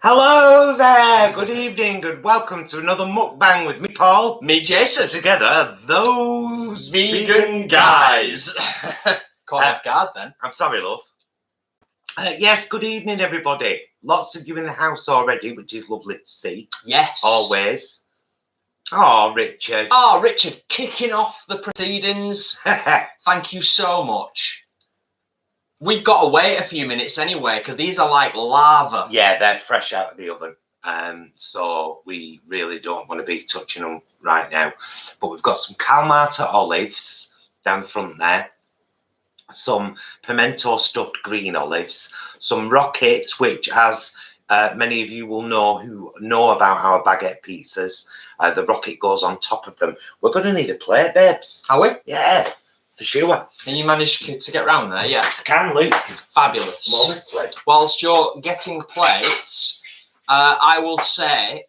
Hello there, good evening, and welcome to another mukbang with me, Paul. Me, Jason. Together, those vegan guys. Caught off guard then. I'm sorry, love. Yes, good evening, everybody. Lots of you in the house already, which is lovely to see. Yes. Always. Oh, Richard. Oh, Richard, kicking off the proceedings. Thank you so much. We've got to wait a few minutes anyway, because these are like lava. Yeah, they're fresh out of the oven. So we really don't want to be touching them right now. But we've got some Kalmata olives down the front there. Some pimento stuffed green olives. Some rockets, which as many of you will know who know about our baguette pizzas, the rocket goes on top of them. We're going to need a plate, babes. Are we? Yeah, for sure. And you managed to get round there, yeah? I can, Luke. Fabulous. Honestly. Whilst you're getting plates, I will say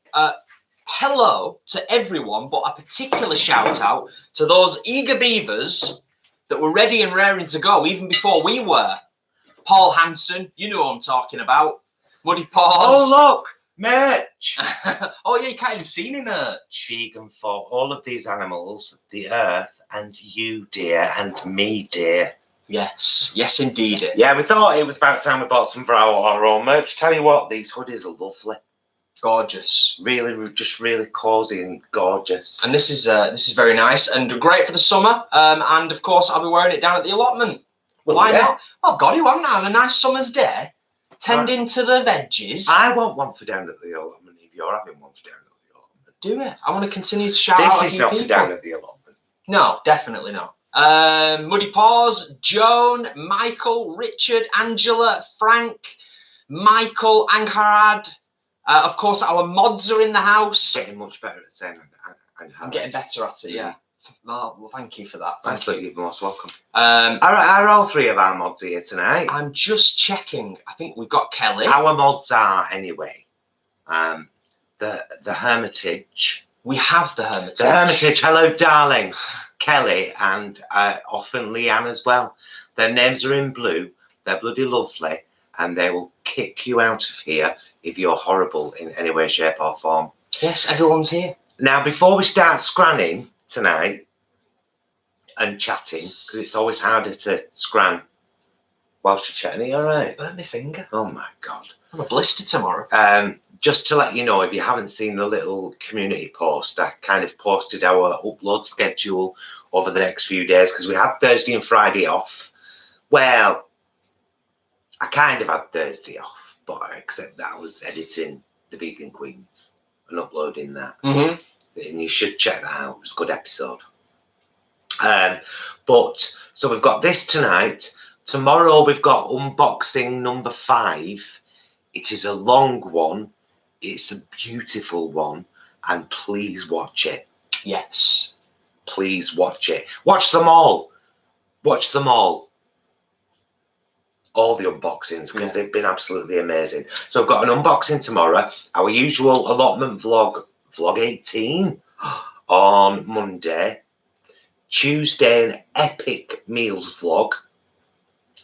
hello to everyone, but a particular shout out to those eager beavers that were ready and raring to go even before we were. Paul Hanson, you know what I'm talking about. Muddy Paws. Oh, look, merch. Oh, yeah, you can't even see any merch. Vegan for all of these animals, the earth, and you, dear, and me, dear. Yes, yes, indeed. Yeah, we thought it was about time we bought some for our own merch. Tell you what, these hoodies are lovely. Gorgeous. Really, just really cozy and gorgeous. And this is very nice and great for the summer. And of course, I'll be wearing it down at the allotment. Well, why yeah. not? Well, I've got to, haven't I? On a nice summer's day, tending to the veggies. I want one for down at the allotment if you're having one for down at the allotment. Do it. I want to continue to shout out a This is few not people. for down at the allotment. No, definitely not. Muddy Paws, Joan, Michael, Richard, Angela, Frank, Michael, Angharad. Of course, our mods are in the house. Getting much better at saying I'm getting better at it, yeah. Well, thank you for that. Thank Absolutely, you're most welcome. you. Are all three of our mods here tonight? I'm just checking. I think we've got Kelly. Our mods are, anyway, the Hermitage. We have the Hermitage. The Hermitage, hello, darling. Kelly and often Leanne as well. Their names are in blue. They're bloody lovely. And they will kick you out of here if you're horrible in any way, shape or form. Yes, everyone's here. Now, before we start scranning tonight and chatting, because it's always harder to scran whilst you're chatting, are you all right? Burn my finger. Oh, my God. I'm a blister tomorrow. Just to let you know, if you haven't seen the little community post, I kind of posted our upload schedule over the next few days because we had Thursday and Friday off. Well, I kind of had Thursday off, but except that I was editing The Vegan Queens and uploading that. Mm-hmm. And you should check that out. It was a good episode. But so we've got this tonight. Tomorrow we've got unboxing number 5. It is a long one. It's a beautiful one. And please watch it. Yes. Please watch it. Watch them all. Watch them all. All the unboxings, because they've been absolutely amazing. So I've got an unboxing tomorrow. Our usual allotment vlog 18 on Monday. Tuesday, an epic meals vlog.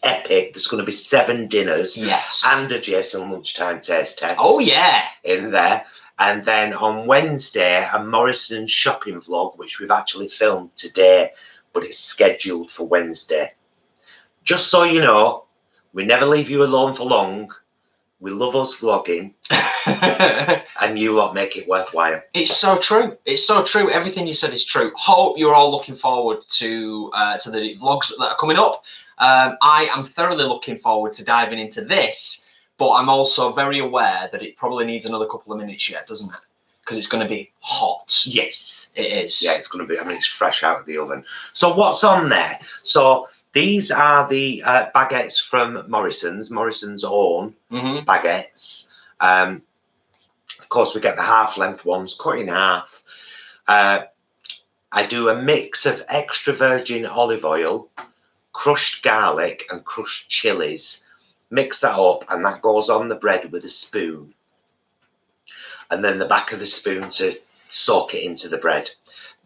Epic. There's going to be 7 dinners. Yes. And a Jason lunchtime taste test. Oh, yeah. In there. And then on Wednesday, a Morrison shopping vlog, which we've actually filmed today, but it's scheduled for Wednesday. Just so you know, we never leave you alone for long. We love us vlogging. And you lot make it worthwhile. It's so true. It's so true. Everything you said is true. Hope you're all looking forward to the vlogs that are coming up. I am thoroughly looking forward to diving into this, but I'm also very aware that it probably needs another couple of minutes yet, doesn't it? Because it's going to be hot. Yes. It is. Yeah, it's going to be, I mean, it's fresh out of the oven. So what's on there? So these are the baguettes from Morrison's own baguettes. Of course, we get the half-length ones cut in half. I do a mix of extra virgin olive oil, crushed garlic and crushed chilies. Mix that up and that goes on the bread with a spoon. And then the back of the spoon to soak it into the bread.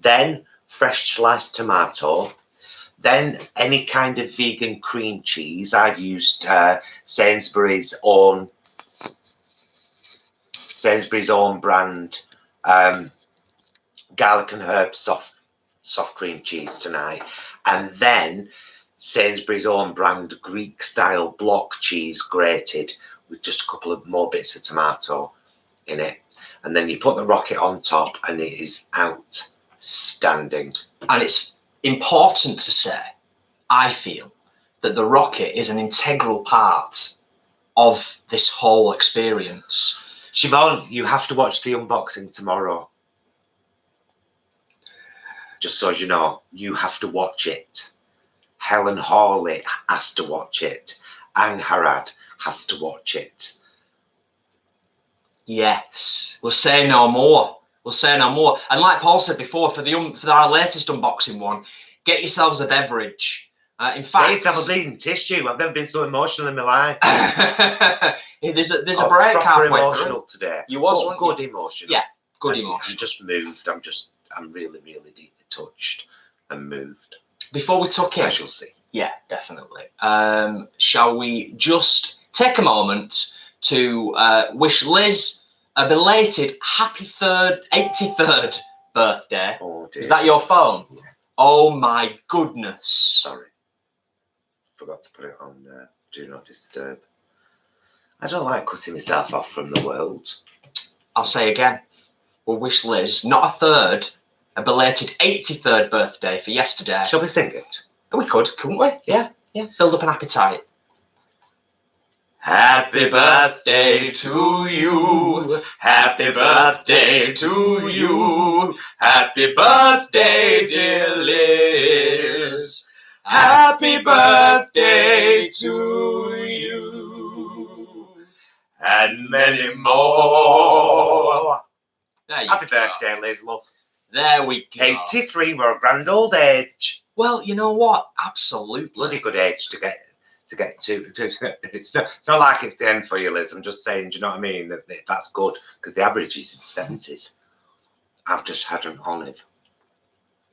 Then fresh sliced tomato. Then any kind of vegan cream cheese. I've used Sainsbury's own Sainsbury's own brand garlic and herb soft cream cheese tonight, and then Sainsbury's own brand Greek style block cheese grated with just a couple of more bits of tomato in it, and then you put the rocket on top, and it is outstanding. And it's important to say, I feel, that the rocket is an integral part of this whole experience. Siobhan, you have to watch the unboxing tomorrow. Just so you know, you have to watch it. Helen Hawley has to watch it. Ang Harad has to watch it. Yes, we'll say no more. We'll say no more. And like Paul said before, for our latest unboxing one, get yourselves a beverage. In fact, have a bleeding tissue. I've never been so emotional in my life. there's a break halfway emotional through. today. You was good emotional. Yeah, good emotion. I'm just moved. I'm really, really deeply touched and moved. Before we tuck in, I shall see. Yeah, definitely. Shall we just take a moment to wish Liz a belated happy 83rd birthday? Oh dear. Is that your phone? Yeah. Oh my goodness. Sorry. Forgot to put it on Do Not Disturb. I don't like cutting myself off from the world. I'll say again, we'll wish Liz, not a third, a belated 83rd birthday for yesterday. Shall we sing it? We could, couldn't we? Yeah. Build up an appetite. Happy birthday to you. Happy birthday to you. Happy birthday, dear Liz. Happy birthday to you. And many more. Happy birthday, Liz, love. There we go. 83, we're a grand old age. Well, you know what? Absolutely. Bloody good age to get to. It's not like it's the end for you, Liz. I'm just saying, do you know what I mean? That's good, because the average is in 70s. I've just had an olive.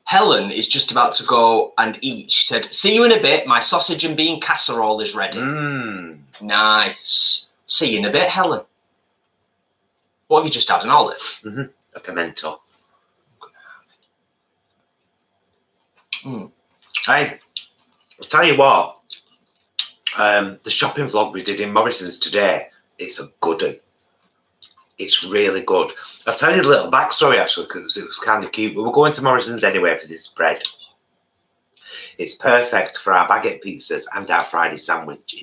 Helen is just about to go and eat. She said, see you in a bit. My sausage and bean casserole is ready. Nice. See you in a bit, Helen. What have you just had, an olive? A pimento. Hey, I'll tell you what. The shopping vlog we did in Morrison's today, it's a good one. It's really good. I'll tell you a little backstory actually, because it was kind of cute. We were going to Morrison's anyway for this bread. It's perfect for our baguette pizzas and our Friday sandwich.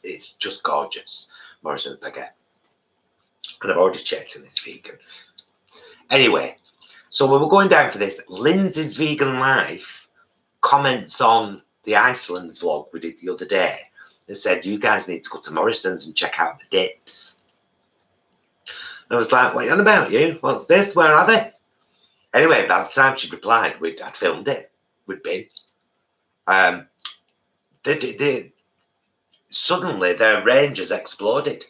It's just gorgeous. Morrison's baguette. And I've already checked and it's vegan. Anyway, so we were going down for this. Lindsay's Vegan Life comments on the Iceland vlog we did the other day. They said, you guys need to go to Morrison's and check out the dips. And I was like, what are you on about, you? What's this? Where are they? Anyway, by the time she'd replied, I'd filmed it. We'd been. Suddenly, their range has exploded.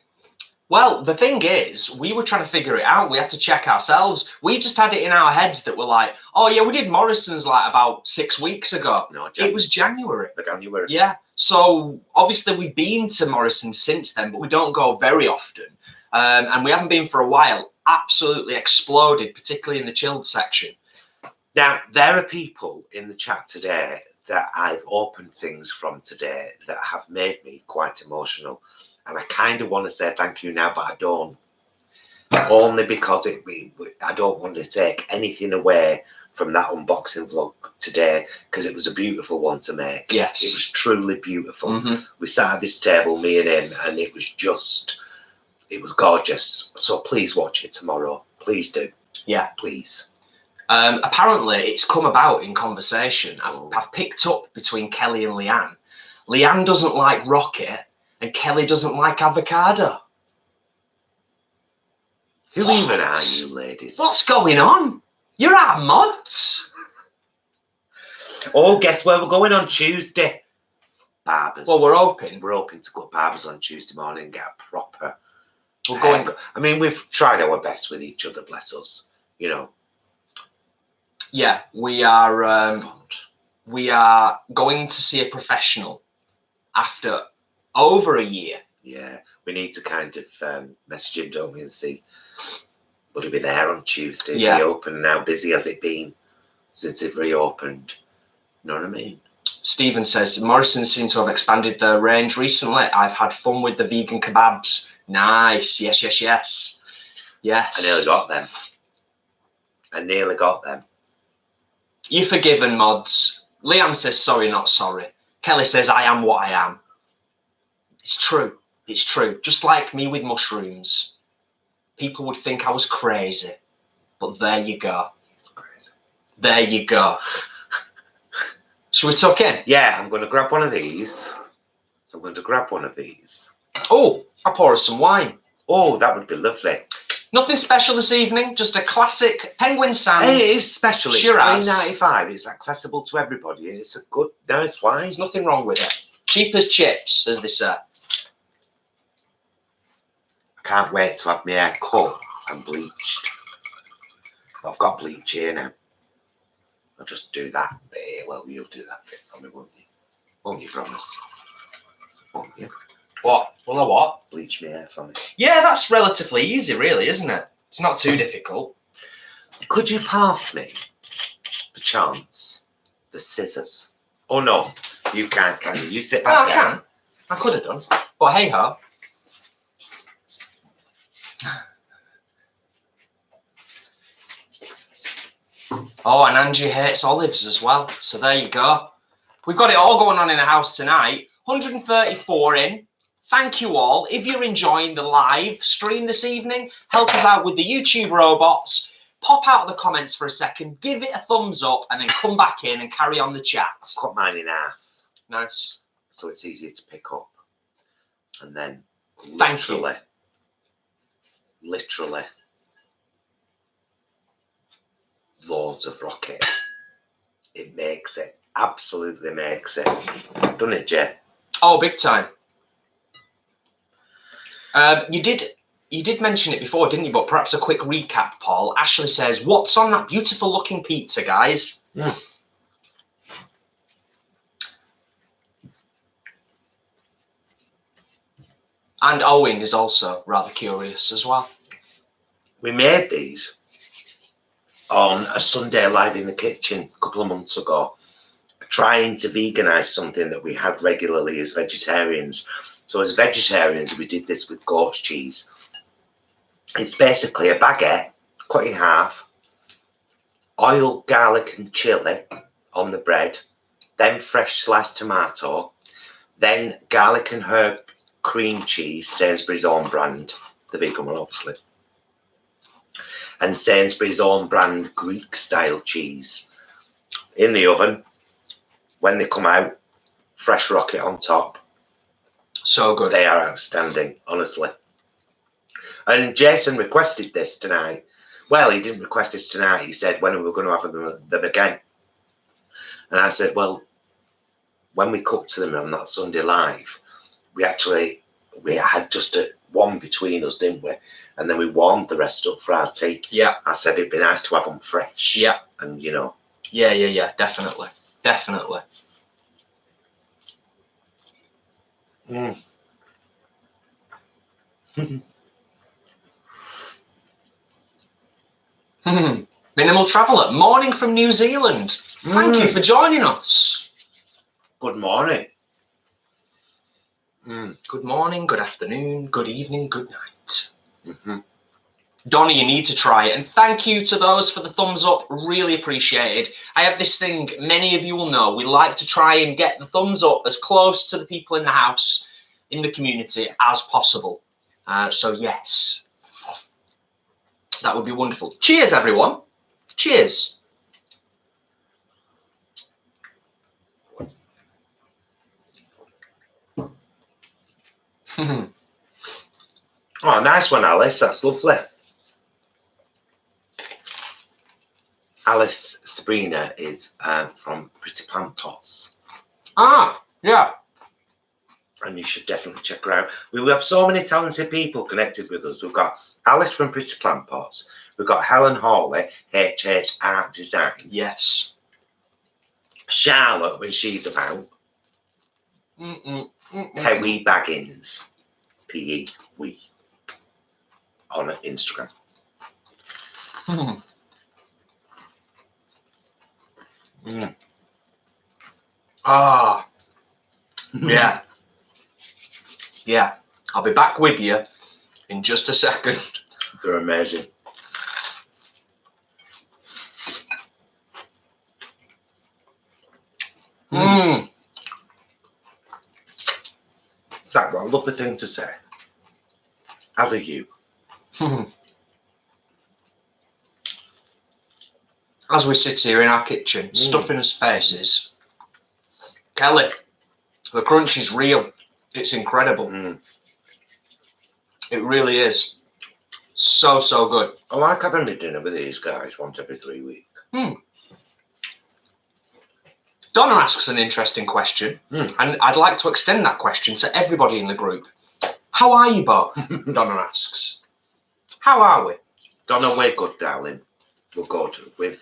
Well, the thing is, we were trying to figure it out. We had to check ourselves. We just had it in our heads that we're like, oh yeah, we did Morrison's like about 6 weeks ago. No, it was January. January. Yeah. So obviously we've been to Morrison's since then, but we don't go very often. And we haven't been for a while. Absolutely exploded, particularly in the chilled section. Now, there are people in the chat today that I've opened things from today that have made me quite emotional. And I kind of want to say thank you now, but I don't. Only because I don't want to take anything away from that unboxing vlog today, because it was a beautiful one to make. Yes. It was truly beautiful. We sat at this table, me and him, and it was gorgeous. So please watch it tomorrow. Please do. Yeah. Please. Apparently, it's come about in conversation. I've picked up between Kelly and Leanne. Leanne doesn't like rocket, and Kelly doesn't like avocado. Who even are you, ladies? What's going on? You're our mods. Oh, guess where we're going on Tuesday? Barbers. Well, we're hoping to go to Barbers on Tuesday morning and get a proper. We're going. I mean, we've tried our best with each other, bless us. You know. Yeah, we are. We are going to see a professional after over a year. Yeah, We need to kind of message him, don't we, and see will he be there on Tuesday? Yeah. Is he open? And how busy has it been since they've reopened? You know what I mean? Stephen says, Morrison's seem to have expanded their range recently. I've had fun with the vegan kebabs. Nice. Yes, yes, yes. Yes. I nearly got them. You're forgiven, mods. Leanne says, sorry, not sorry. Kelly says, I am what I am. It's true. It's true. Just like me with mushrooms. People would think I was crazy. But there you go. It's crazy. There you go. Shall we tuck in? Yeah, I'm going to grab one of these. So I'm going to grab one of these. Oh, I'll pour us some wine. Oh, that would be lovely. Nothing special this evening, just a classic Penguin Sands. Hey, it is special. It's Shiraz. $3.95. It's accessible to everybody. It's a good, nice wine. There's nothing wrong with it. Cheap as chips, as they say. I can't wait to have my hair cut and bleached. I've got bleach here now. I'll just do that bit here. Well, you'll do that bit for me, won't you? Won't you, promise? Won't you? What? Well, no, what? Bleach my hair for me. Yeah, that's relatively easy, really, isn't it? It's not too difficult. Could you pass me, perchance, the scissors? Oh, no. You can't, can you? You sit Well, I back there. can. I could have done. But hey ho. Oh, and Angie hates olives as well. So there you go. We've got it all going on in the house tonight. 134 in. Thank you all. If you're enjoying the live stream this evening, help us out with the YouTube robots. Pop out of the comments for a second, give it a thumbs up, and then come back in and carry on the chat. Cut mine in half. Nice. So it's easier to pick up. And then Thank you. literally loads of rocket. It makes it. Absolutely makes it. Doesn't it, Jay? Oh, big time. You did mention it before, didn't you? But perhaps a quick recap, Paul. Ashley says, what's on that beautiful looking pizza, guys? Mm. And Owen is also rather curious as well. We made these on a Sunday Live in the Kitchen a couple of months ago, trying to veganize something that we had regularly as vegetarians. So as vegetarians, we did this with goat's cheese. It's basically a baguette cut in half, oil, garlic and chili on the bread, then fresh sliced tomato, then garlic and herb cream cheese, Sainsbury's own brand, the vegan one obviously, and Sainsbury's own brand Greek style cheese in the oven. When they come out, fresh rocket on top. So good. They are outstanding, honestly. And Jason requested this tonight. Well, he didn't request this tonight. He said when we were going to have them again. And I said, well, when we cooked them on that Sunday Live, we had just one between us, didn't we? And then we warmed the rest up for our tea. Yeah. I said it'd be nice to have them fresh. Yeah. And, you know. Yeah. Definitely. Definitely. Mm. Minimal Traveller, morning from New Zealand. Thank you for joining us. Good morning. Good morning, good afternoon, good evening, good night. Mm-hmm. Donnie, you need to try it. And thank you to those for the thumbs up. Really appreciated. I have this thing, many of you will know, we like to try and get the thumbs up as close to the people in the house, in the community, as possible. So yes, that would be wonderful. Cheers, everyone. Cheers. Oh, nice one, Alice. That's lovely. Alice Sabrina is from Pretty Plant Pots. Ah, yeah. And you should definitely check her out. We have so many talented people connected with us. We've got Alice from Pretty Plant Pots. We've got Helen Hawley, HH Art Design. Yes. Charlotte, when she's about. Henry Baggins. PE we on Instagram. Ah, yeah. Yeah, I'll be back with you in just a second. They're amazing. Zach, what a lovely thing to say. As a you. As we sit here in our kitchen, stuffing us faces. Kelly, the crunch is real. It's incredible. It really is. So, so good. I like having a dinner with these guys once every 3 weeks. Donna asks an interesting question, and I'd like to extend that question to everybody in the group. How are you both? Donna asks. How are we? Donna, we're good, darling. We're good. We've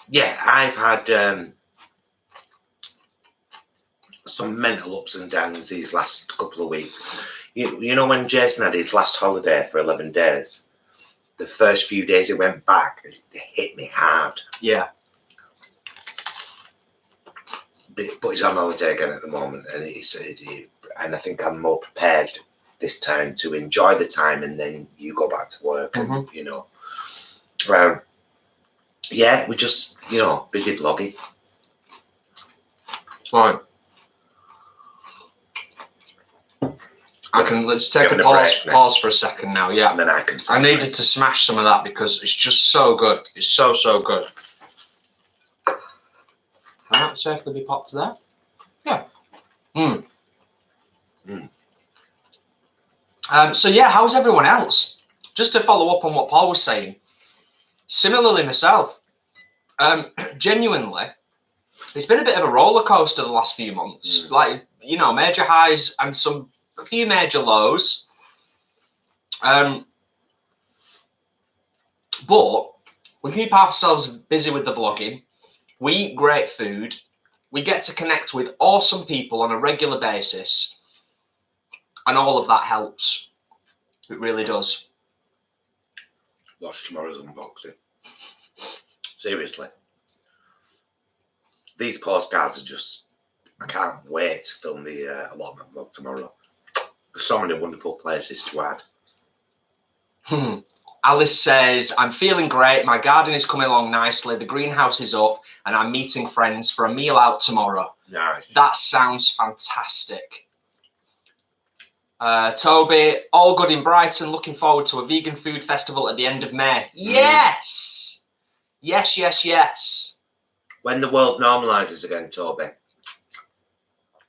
yeah, I've had some mental ups and downs these last couple of weeks. You know when Jason had his last holiday for 11 days? The first few days it went back, it hit me hard. Yeah. But he's on holiday again at the moment, and and I think I'm more prepared this time to enjoy the time, and then you go back to work, and you know. Yeah, we're just, you know, busy vlogging. Fine. Let's take a pause for a second now, yeah. And then I needed to smash some of that because it's just so good. It's so, so good. Can that safely be popped there? Yeah. So yeah, how's everyone else? Just to follow up on what Paul was saying. Similarly myself, genuinely, it's been a bit of a roller coaster the last few months. Like, you know, major highs and a few major lows. But we keep ourselves busy with the vlogging. We eat great food. We get to connect with awesome people on a regular basis. And all of that helps. It really does. Watch tomorrow's unboxing. Seriously. These postcards are just, I can't wait to film the allotment vlog tomorrow. There's so many wonderful places to add. Alice says, I'm feeling great. My garden is coming along nicely. The greenhouse is up and I'm meeting friends for a meal out tomorrow. Nice. That sounds fantastic. Toby, all good in Brighton. Looking forward to a vegan food festival at the end of May. Yes! Yes, yes, yes. When the world normalises again, Toby,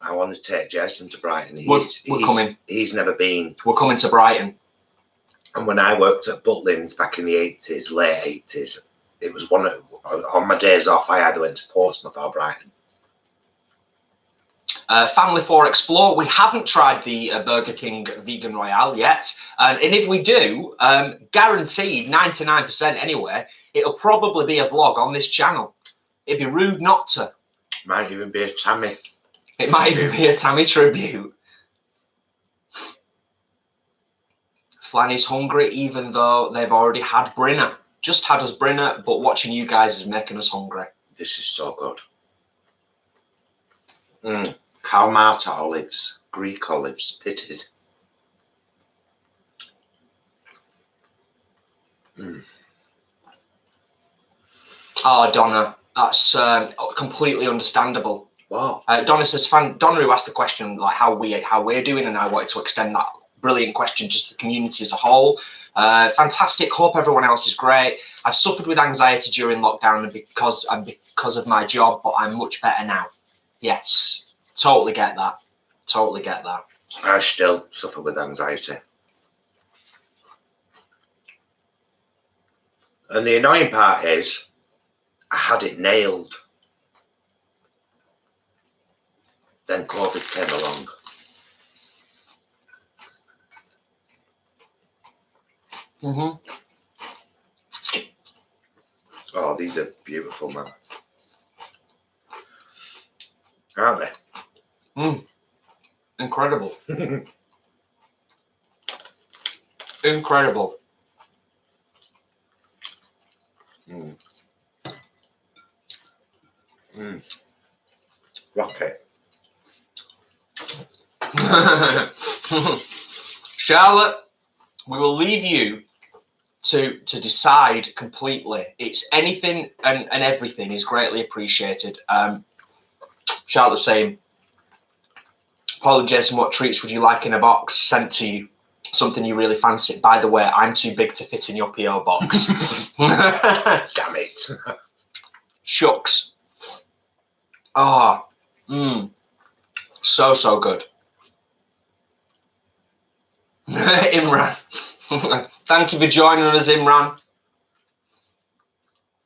I want to take Jason to Brighton. We're coming. He's never been. We're coming to Brighton. And when I worked at Butlins back in the 80s, late 80s, it was on my days off, I either went to Portsmouth or Brighton. Family 4 Explore, we haven't tried the Burger King Vegan Royale yet. And if we do, guaranteed 99% anyway, it'll probably be a vlog on this channel. It'd be rude not to. Might even be a Tammy. It might even be a Tammy tribute. Flanny's hungry even though they've already had Brinner. Just had us Brinner, but watching you guys is making us hungry. This is so good. Kalamata olives, Greek olives, pitted. Oh, Donna, that's completely understandable. Wow. Donna says, Donna who asked the question like how we're doing, and I wanted to extend that brilliant question just to the community as a whole. Fantastic. Hope everyone else is great. I've suffered with anxiety during lockdown because of my job, but I'm much better now. Yes, totally get that. Totally get that. I still suffer with anxiety. And the annoying part is, I had it nailed. Then COVID came along. Oh, these are beautiful, man. aren't they? Incredible. Incredible. Rocket. Charlotte, we will leave you to decide completely. It's anything and everything is greatly appreciated. Charlotte saying, Paul and Jason, what treats would you like in a box sent to you? Something you really fancy. By the way, I'm too big to fit in your PO box. Damn it. Shucks. Oh, so good. Imran. Thank you for joining us, Imran.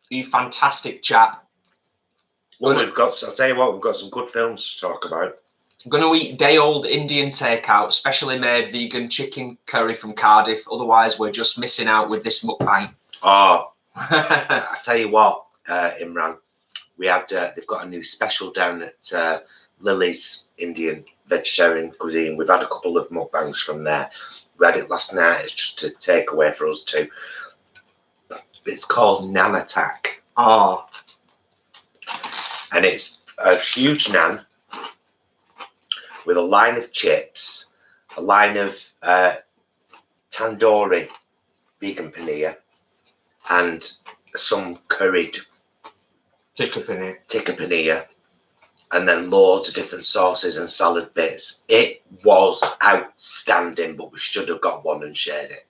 You fantastic chap. Well, I'll tell you what, we've got some good films to talk about. I'm going to eat day-old Indian takeout, specially made vegan chicken curry from Cardiff. Otherwise, we're just missing out with this mukbang. Oh, I tell you what, Imran, we had they've got a new special down at Lily's Indian Vegetarian Cuisine. We've had a couple of mukbangs from there. We had it last night. It's just a takeaway for us too. It's called Nan Attack. Oh, and it's a huge naan with a line of chips, a line of tandoori vegan paneer, and some curried tikka paneer, and then loads of different sauces and salad bits. It was outstanding, but we should have got one and shared it.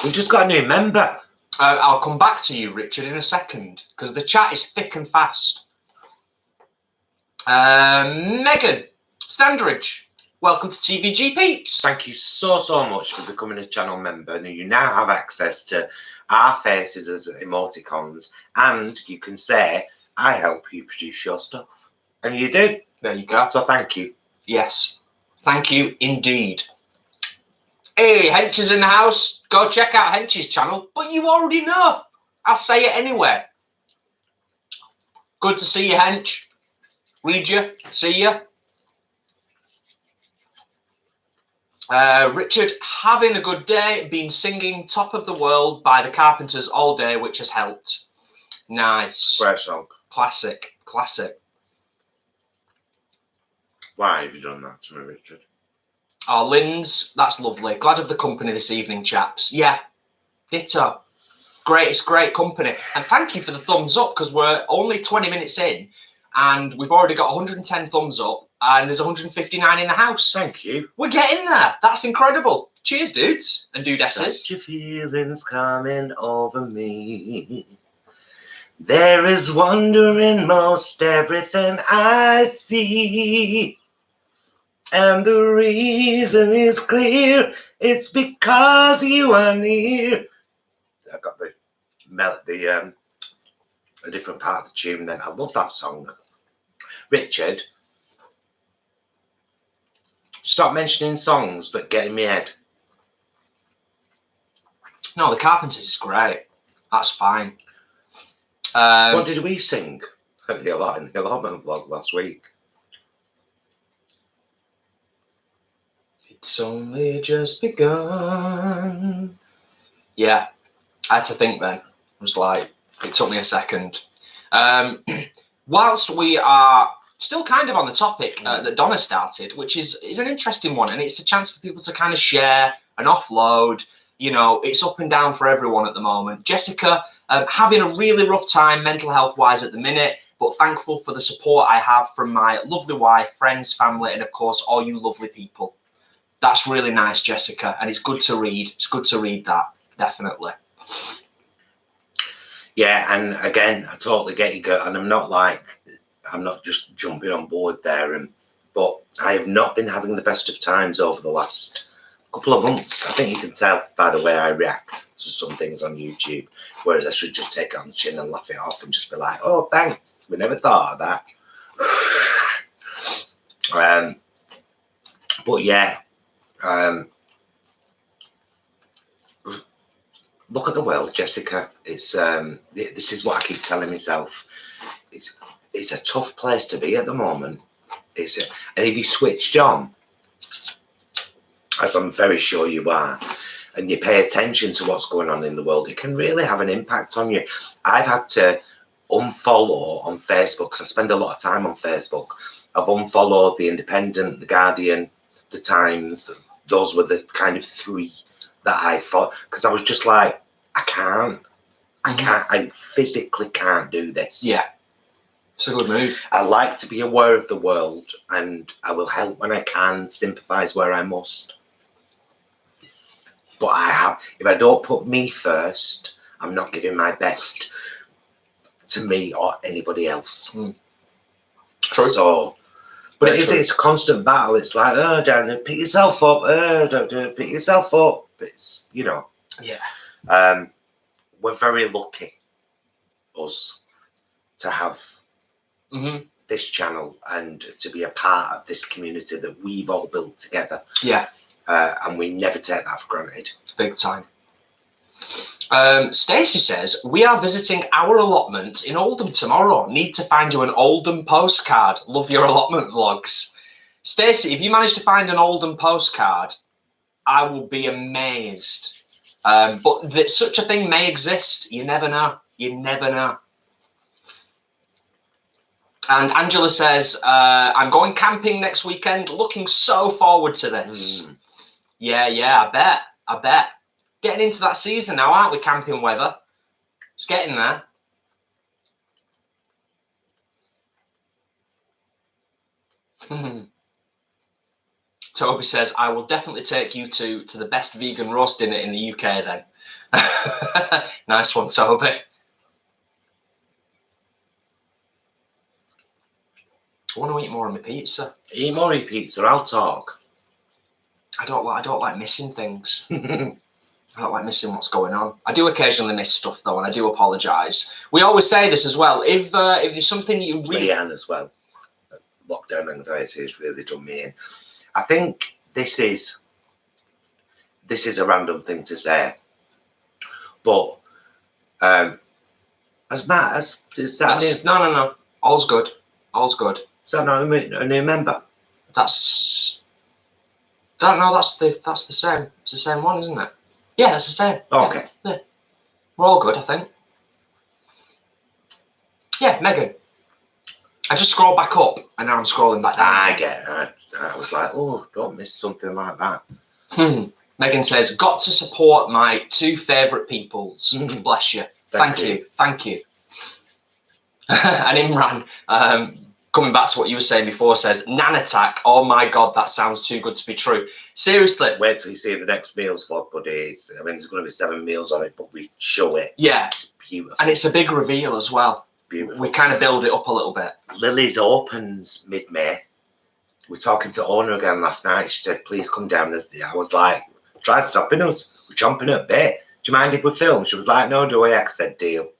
We just got a new member. I'll come back to you, Richard, in a second, because the chat is thick and fast. Megan Standridge, welcome to TVG Peeps. Thank you so much for becoming a channel member. And you now have access to our faces as emoticons, and you can say, I help you produce your stuff. And you do. There you go. So thank you. Yes. Thank you indeed. Hey, Hench is in the house. Go check out Hench's channel. But you already know. I'll say it anyway. Good to see you, Hench. Read you. See you. Richard, having a good day. Been singing Top of the World by the Carpenters all day, which has helped. Nice. Great song. Classic. Classic. Why have you done that to me, Richard? Oh, Lynn's, that's lovely. Glad of the company this evening, chaps. Yeah, ditto. Great, it's great company. And thank you for the thumbs up, because we're only 20 minutes in, and we've already got 110 thumbs up, and there's 159 in the house. Thank you. We're getting there. That's incredible. Cheers, dudes and dudesses. Such a feeling's coming over me. There is wonder in most everything I see. And the reason is clear, it's because you are near. I got the melody, a different part of the tune then. I love that song. Richard, stop mentioning songs that get in my head. No, the Carpenters is great. That's fine. What did we sing in the allotment vlog last week? It's only just begun. Yeah, I had to think then. It was like, it took me a second. Whilst we are still kind of on the topic that Donna started, which is an interesting one, and it's a chance for people to kind of share and offload. You know, it's up and down for everyone at the moment. Jessica, having a really rough time mental health wise at the minute, but thankful for the support I have from my lovely wife, friends, family, and of course, all you lovely people. That's really nice, Jessica, and it's good to read. It's good to read that, definitely. Yeah, and again, I totally get you, and I'm not just jumping on board there, but I have not been having the best of times over the last couple of months. I think you can tell by the way I react to some things on YouTube, whereas I should just take it on the chin and laugh it off and just be like, oh, thanks, we never thought of that. But yeah, look at the world, Jessica. It's this is what I keep telling myself. It's a tough place to be at the moment. And if you switched on, as I'm very sure you are, and you pay attention to what's going on in the world, it can really have an impact on you. I've had to unfollow on Facebook because I spend a lot of time on Facebook. I've unfollowed The Independent, The Guardian, The Times. Those were the kind of three that I thought, because I was just like, I physically can't do this. Yeah. It's a good move. I like to be aware of the world, and I will help when I can, sympathise where I must. But if I don't put me first, I'm not giving my best to me or anybody else. True. So, but it's a constant battle. It's like, oh, Dan, pick yourself up. Oh, don't do it. Pick yourself up. It's, you know. Yeah. We're very lucky, us, to have this channel and to be a part of this community that we've all built together. Yeah. And we never take that for granted. Big time. Stacey says, we are visiting our allotment in Oldham tomorrow. Need to find you an Oldham postcard. Love your allotment vlogs. Stacey, if you manage to find an Oldham postcard, I will be amazed. But such a thing may exist. You never know. You never know. And Angela says, I'm going camping next weekend. Looking so forward to this. Yeah, I bet. Getting into that season now, aren't we, camping weather? It's getting there. Toby says, I will definitely take you to the best vegan roast dinner in the UK then. Nice one, Toby. I want to eat more of my pizza. Eat more of your pizza, I'll talk. I don't like missing things. I don't like missing what's going on. I do occasionally miss stuff though, and I do apologise. We always say this as well. If there's something you really... Leanne as well. Lockdown anxiety has really done me in. I think this is a random thing to say, but as Matt, is that no. All's good. All's good. Is that not a new member? That's the same. It's the same one, isn't it? Yeah, it's the same. Oh, okay. Yeah. We're all good, I think. Yeah, Megan. I just scrolled back up and now I'm scrolling back down. I get it. I was like, oh, don't miss something like that. Megan says, got to support my two favourite peoples. Bless you. Thank you. And Imran, coming back to what you were saying before, says, Nan attack. Oh my God, that sounds too good to be true. Seriously. Wait till you see the next meals vlog, buddy. I mean, there's going to be 7 meals on it, but we show it. Yeah. It's beautiful. And it's a big reveal as well. Beautiful. We kind of build it up a little bit. Lily's opens mid-May. We're talking to owner again last night. She said, please come down. I was like, try stopping us. We're chomping at bit. Do you mind if we film? She was like, no, do I? I said, deal.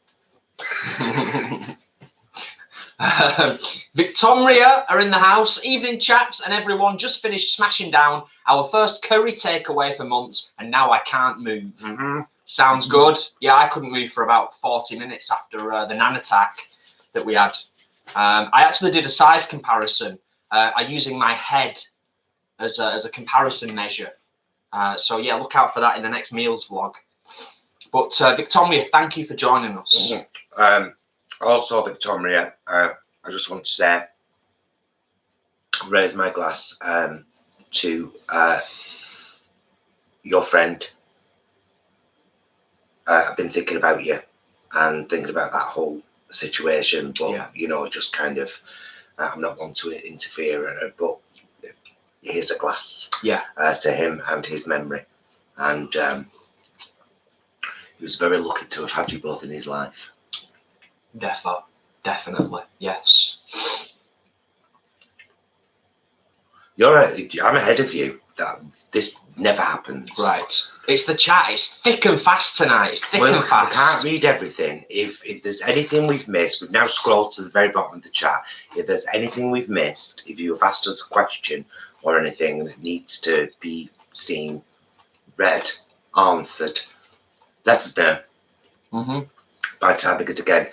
Victoria are in the house. Evening, chaps and everyone. Just finished smashing down our first curry takeaway for months, and now I can't move. Sounds good. Yeah, I couldn't move for about 40 minutes after the Nan attack that we had. I actually did a size comparison using my head as a comparison measure. So yeah, look out for that in the next meals vlog. But Victoria, thank you for joining us. Also, Victoria, I just want to say, raise my glass to your friend. I've been thinking about you and thinking about that whole situation, but yeah. You know, just kind of, I'm not one to interfere, but here's a glass, yeah, to him and his memory, and he was very lucky to have had you both in his life. Definitely, yes. I'm ahead of you. That this never happens. Right. It's the chat. It's thick and fast tonight. It's thick and fast. We can't read everything. If there's anything we've missed, we've now scrolled to the very bottom of the chat. If there's anything we've missed, if you have asked us a question or anything that needs to be seen, read, answered, Let us know. By the time we get again.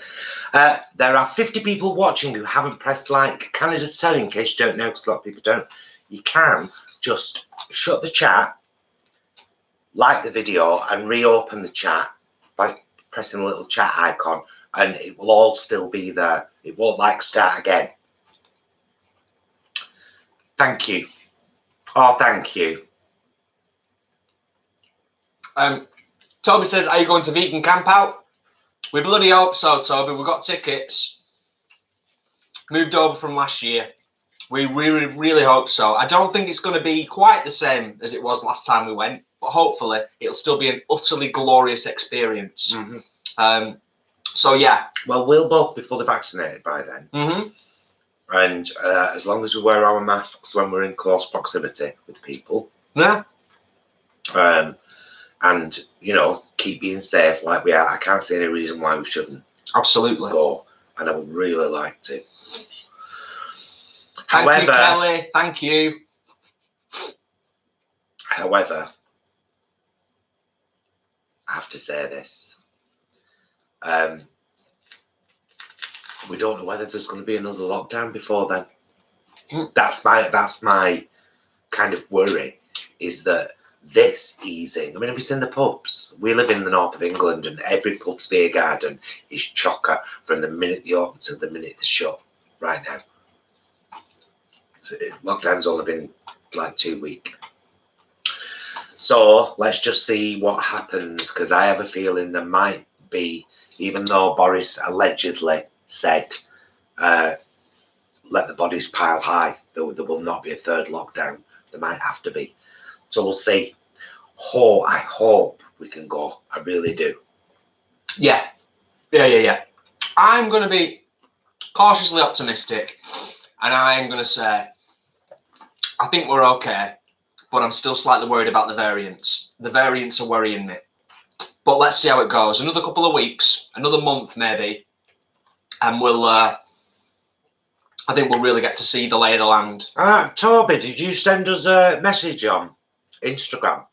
There are 50 people watching who haven't pressed like. Can I just tell you, in case you don't know, because a lot of people don't, you can just shut the chat, like the video, and reopen the chat by pressing the little chat icon, and it will all still be there. It won't like start again. Thank you. Oh, thank you. Toby says, are you going to vegan camp out? We bloody hope so, Toby. We've got tickets. Moved over from last year. We really hope so. I don't think it's going to be quite the same as it was last time we went, but hopefully it'll still be an utterly glorious experience. So, yeah. Well, we'll both be fully vaccinated by then. And as long as we wear our masks when we're in close proximity with people. Yeah. And, you know, keep being safe like we are. I can't see any reason why we shouldn't. Absolutely. Go. And I would really like to. Thank you, Kelly. Thank you. However, I have to say this. We don't know whether there's going to be another lockdown before then. That's my kind of worry, is that this easing. I mean, have you seen the pubs? We live in the north of England, and every pub's beer garden is chocker from the minute they open to the minute they shut right now. So lockdown's only been like 2 weeks. So let's just see what happens, because I have a feeling there might be, even though Boris allegedly said, let the bodies pile high, there will not be a third lockdown. There might have to be. So we'll see. I hope we can go. I really do. Yeah. I'm going to be cautiously optimistic, and I'm going to say I think we're okay, but I'm still slightly worried about the variants. The variants are worrying me. But let's see how it goes. Another couple of weeks, another month maybe, and we'll I think we'll really get to see the lay of the land. Toby, did you send us a message on Instagram?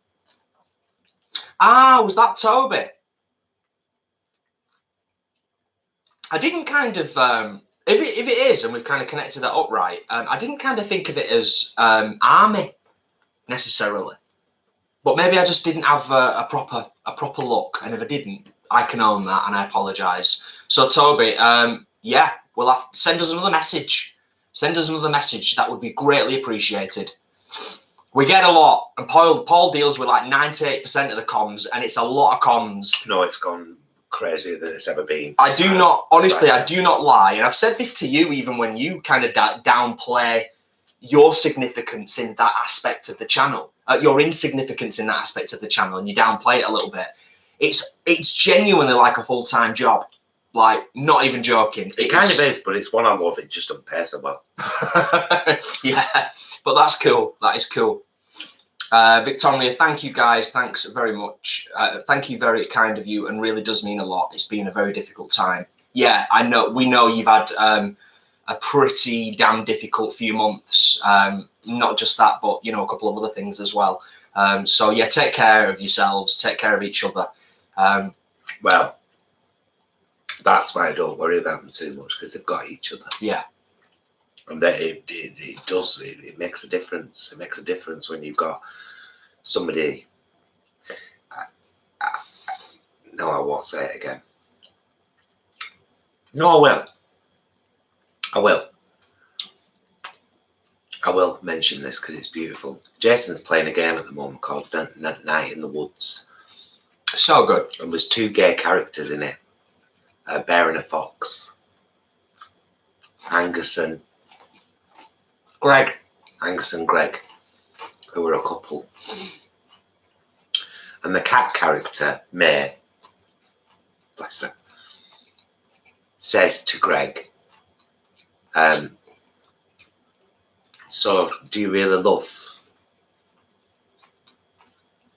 Was that Toby? I didn't kind of, if it is, and we've kind of connected that up right, I didn't kind of think of it as army necessarily, but maybe I just didn't have a proper look, and if I didn't, I can own that, and I apologise. So Toby, yeah, we'll have send us another message. Send us another message. That would be greatly appreciated. We get a lot, and Paul deals with like 98% of the comms, and it's a lot of comms. No, it's gone crazier than it's ever been. I do not, honestly, I do not lie, and I've said this to you even when you kind of downplay your significance in that aspect of the channel, your insignificance in that aspect of the channel, and you downplay it a little bit. It's genuinely like a full-time job. Like, not even joking. It kind of is, but it's one I love. It just doesn't pay so well. Yeah, but that's cool. That is cool. Victoria, thank you guys. Thanks very much. Thank you, very kind of you, and really does mean a lot. It's been a very difficult time. Yeah, I know. We know you've had a pretty damn difficult few months. Not just that, but you know, a couple of other things as well. So yeah, take care of yourselves. Take care of each other. Well, that's why I don't worry about them too much, because they've got each other. Yeah. And that it does, it makes a difference. It makes a difference when you've got somebody. No, I won't say it again. No, I will mention this because it's beautiful. Jason's playing a game at the moment called Night in the Woods. So good. And there's 2 gay characters in it. A bear and a fox. Angus and Greg, who are a couple. And the cat character, May, bless her, says to Greg, so do you really love,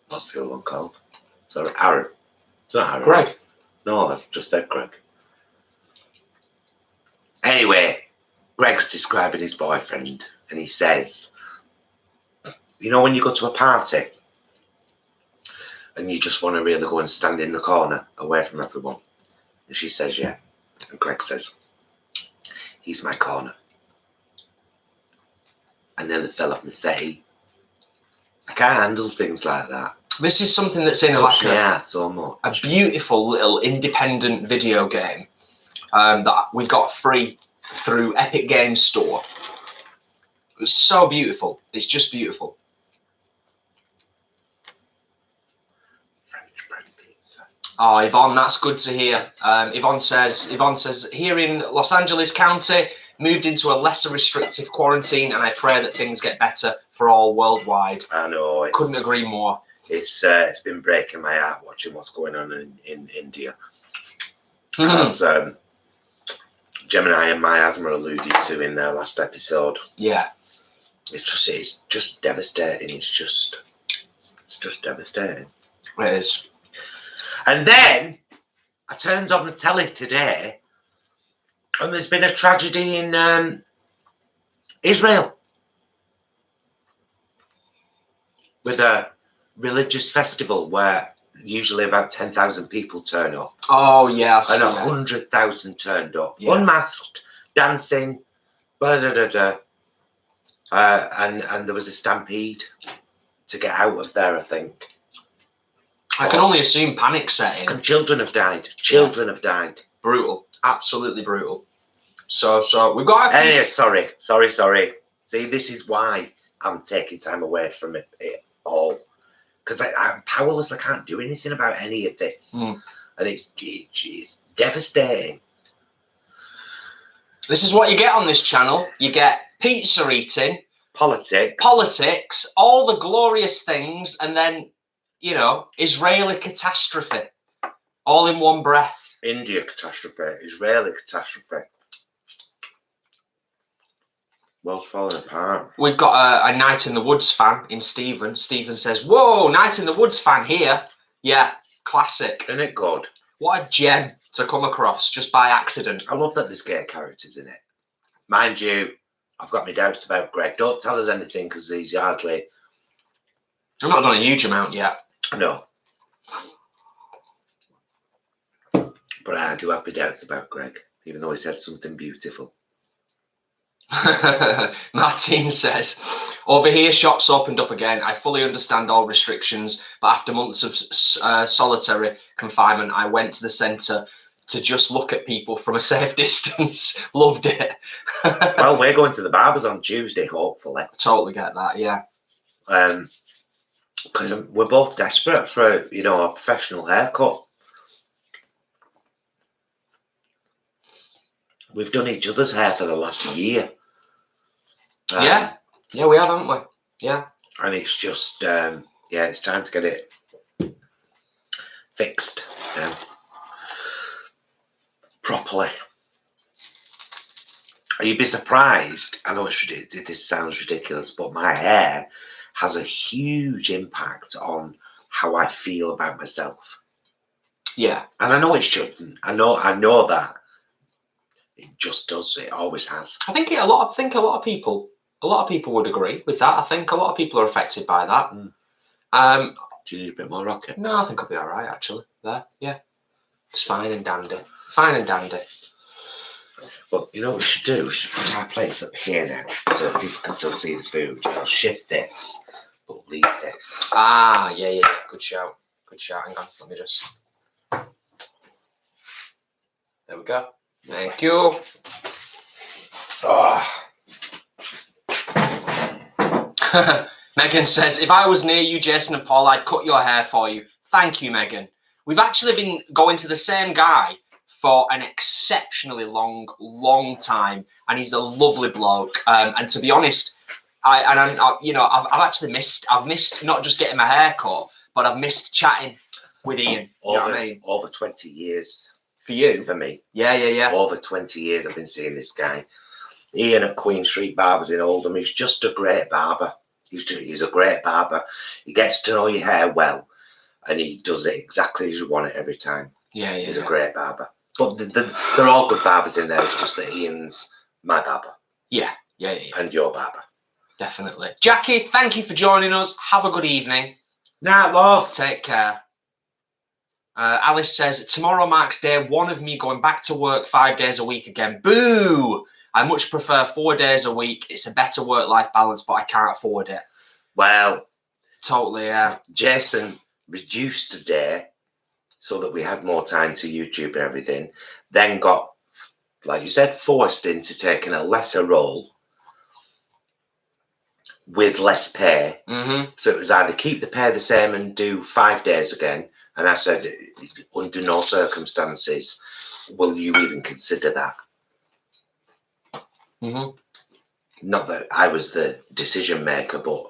what's the other one called? Sorry, Aaron. It's not Aaron. Greg. No, that's just said Greg. Anyway, Greg's describing his boyfriend, and he says, you know, when you go to a party and you just want to really go and stand in the corner away from everyone? And she says, yeah. And Greg says, he's my corner. I nearly fell off my seat. I can't handle things like that. This is something that's in like so much. a beautiful little independent video game that we got free through Epic Games Store. It's so beautiful. It's just beautiful. French bread pizza. Oh, Yvonne, that's good to hear. Yvonne says, here in Los Angeles County, moved into a lesser restrictive quarantine, and I pray that things get better for all worldwide. I know. Couldn't agree more. It's been breaking my heart watching what's going on in India. As Gemini and Miasma alluded to in their last episode. Yeah. It's just devastating. It's just devastating. It is. And then I turned on the telly today, and there's been a tragedy in Israel with a religious festival where usually about 10,000 people turn up. Oh, yes. And 100,000 turned up. Yeah. Unmasked, dancing, and there was a stampede to get out of there, I think. I can only assume panic setting. And children have died. Children have died. Brutal. Absolutely brutal. So we've got... Hey, sorry. See, this is why I'm taking time away from it all. Because I'm powerless. I can't do anything about any of this. And it's devastating. This is what you get on this channel. You get pizza eating. Politics. All the glorious things. And then, you know, Israeli catastrophe. All in one breath. India catastrophe. Israeli catastrophe. World's falling apart. We've got a Night in the Woods fan in Stephen. Stephen says, whoa, Night in the Woods fan here. Yeah, classic. Isn't it good? What a gem to come across just by accident. I love that there's gay characters in it. Mind you, I've got my doubts about Greg. Don't tell us anything because he's hardly... I've not done a huge amount yet. No. But I do have my doubts about Greg, even though he said something beautiful. Martine says, over here shops opened up again. I fully understand all restrictions, but after months of solitary confinement, I went to the centre to just look at people from a safe distance. Loved it. Well, we're going to the barbers on Tuesday, hopefully. Totally get that, yeah. Because we're both desperate for, you know, a professional haircut. We've done each other's hair for the last year. Yeah, we have, haven't we? Yeah. And it's just, it's time to get it fixed now. Properly. You'd be surprised. I know this sounds ridiculous, but my hair has a huge impact on how I feel about myself. Yeah. And I know it shouldn't. I know that. It just does. It always has. I think a lot of people would agree with that. I think a lot of people are affected by that. Do you need a bit more rocket? No, I think I'll be all right actually. There, yeah, it's fine and dandy. Fine and dandy. Well, you know what we should do? We should put our plates up here now, so people can still see the food. I'll shift this, but leave this. Ah, yeah. Good shout. Hang on, let me just. There we go. Thank you. Oh. Megan says, if I was near you, Jason and Paul, I'd cut your hair for you. Thank you, Megan. We've actually been going to the same guy for an exceptionally long time, and he's a lovely bloke. And to be honest, I've actually missed not just getting my hair cut, but I've missed chatting with Ian. You know what I mean? Over 20 years. For you? For me. Yeah. Over 20 years I've been seeing this guy. Ian at Queen Street Barbers in Oldham. He's just a great barber. He's a great barber. He gets to know your hair well, and he does it exactly as you want it every time. Yeah. He's a great barber. But they're all good barbers in there. It's just that Ian's my barber. Yeah. And your barber. Definitely. Jackie, thank you for joining us. Have a good evening. Nah, love. Take care. Alice says, tomorrow marks day 1 of me going back to work 5 days a week again. Boo! I much prefer 4 days a week. It's a better work-life balance, but I can't afford it. Well, totally, yeah. Jason reduced a day so that we had more time to YouTube and everything, then got, like you said, forced into taking a lesser role with less pay. So it was either keep the pay the same and do 5 days again. And I said, under no circumstances will you even consider that. Not that I was the decision maker, but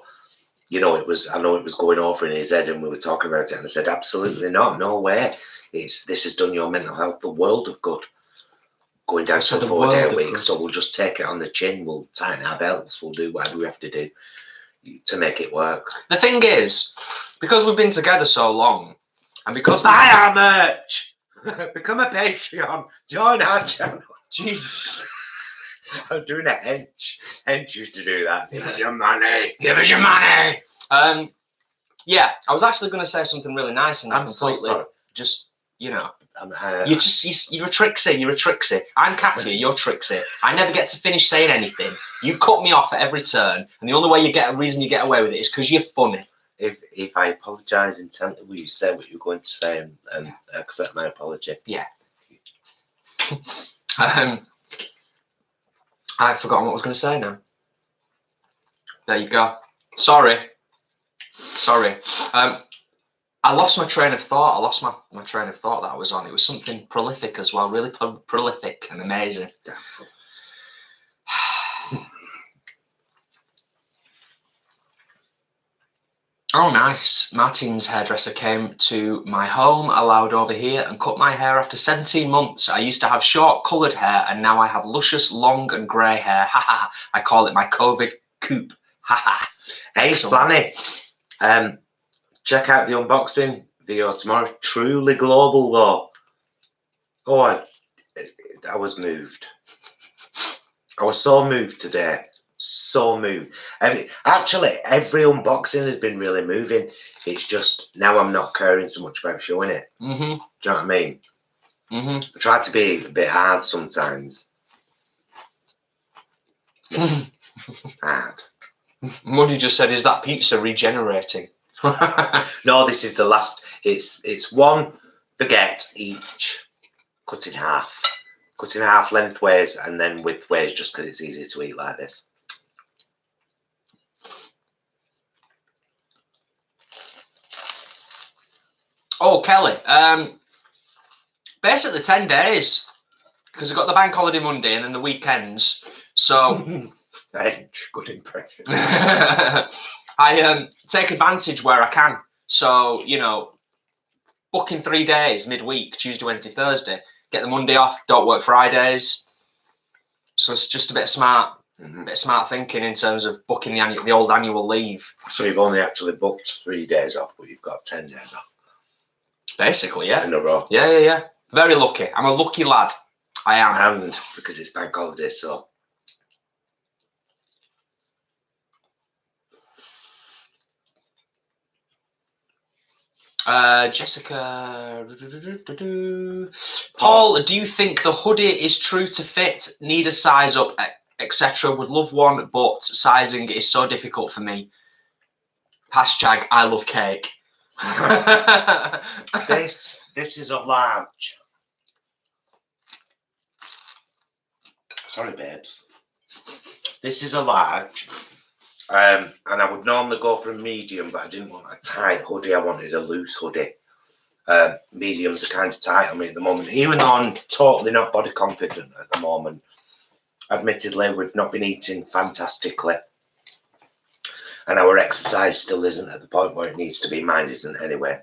you know, I know it was going over in his head, and we were talking about it, and I said, absolutely not, no way. This has done your mental health the world of good. Going down to a 4-day week, so we'll just take it on the chin, we'll tighten our belts, we'll do whatever we have to do to make it work. The thing is, because we've been together so long, and because buy our merch, become a Patreon, join our channel. Jesus. I'm doing a hench. Hench used to do that. Give us your money. Give us your money. Yeah, I was actually going to say something really nice, and I'm so sorry. Just, you know, you're a Trixie. You're a Trixie. I'm Katia. You're Trixie. I never get to finish saying anything. You cut me off at every turn, and the only way reason you get away with it is because you're funny. If I apologise intently, will you say what you're going to say and accept my apology? Yeah. I've forgotten what I was going to say now. There you go. Sorry. I lost my train of thought. I lost my train of thought that I was on. It was something prolific as well. Really prolific and amazing. Oh, nice. Martin's hairdresser came to my home, allowed over here, and cut my hair after 17 months. I used to have short, coloured hair, and now I have luscious, long and grey hair. Ha ha. I call it my COVID coupe. Ha ha. Hey, Splanny. Check out the unboxing video tomorrow. Truly global, though. Oh, I was moved. I was so moved today. So moved. Actually, every unboxing has been really moving. It's just now I'm not caring so much about showing it. Do you know what I mean? I try to be a bit hard sometimes. Hard. Muddy just said, "Is that pizza regenerating?" No, this is the last. It's one baguette each, cut in half. Cut in half lengthways and then widthways, just because it's easy to eat like this. Oh, Kelly. Basically 10 days, because I've got the bank holiday Monday and then the weekends. So, good impression. I take advantage where I can. So, you know, booking 3 days midweek, Tuesday, Wednesday, Thursday. Get the Monday off. Don't work Fridays. So it's just a bit of smart thinking in terms of booking the old annual leave. So you've only actually booked 3 days off, but you've got 10 days off. Basically, yeah. In a row. Yeah. Very lucky. I'm a lucky lad. I am. And because it's bank holiday, so. Jessica. Paul, do you think the hoodie is true to fit? Need a size up, etc. Would love one, but sizing is so difficult for me. Hashtag I love cake. This is a large. Sorry, babes. This is a large. And I would normally go for a medium, but I didn't want a tight hoodie. I wanted a loose hoodie. Mediums are kind of tight on me at the moment, even though I'm totally not body confident at the moment. Admittedly, we've not been eating fantastically. And our exercise still isn't at the point where it needs to be. Mine isn't anyway.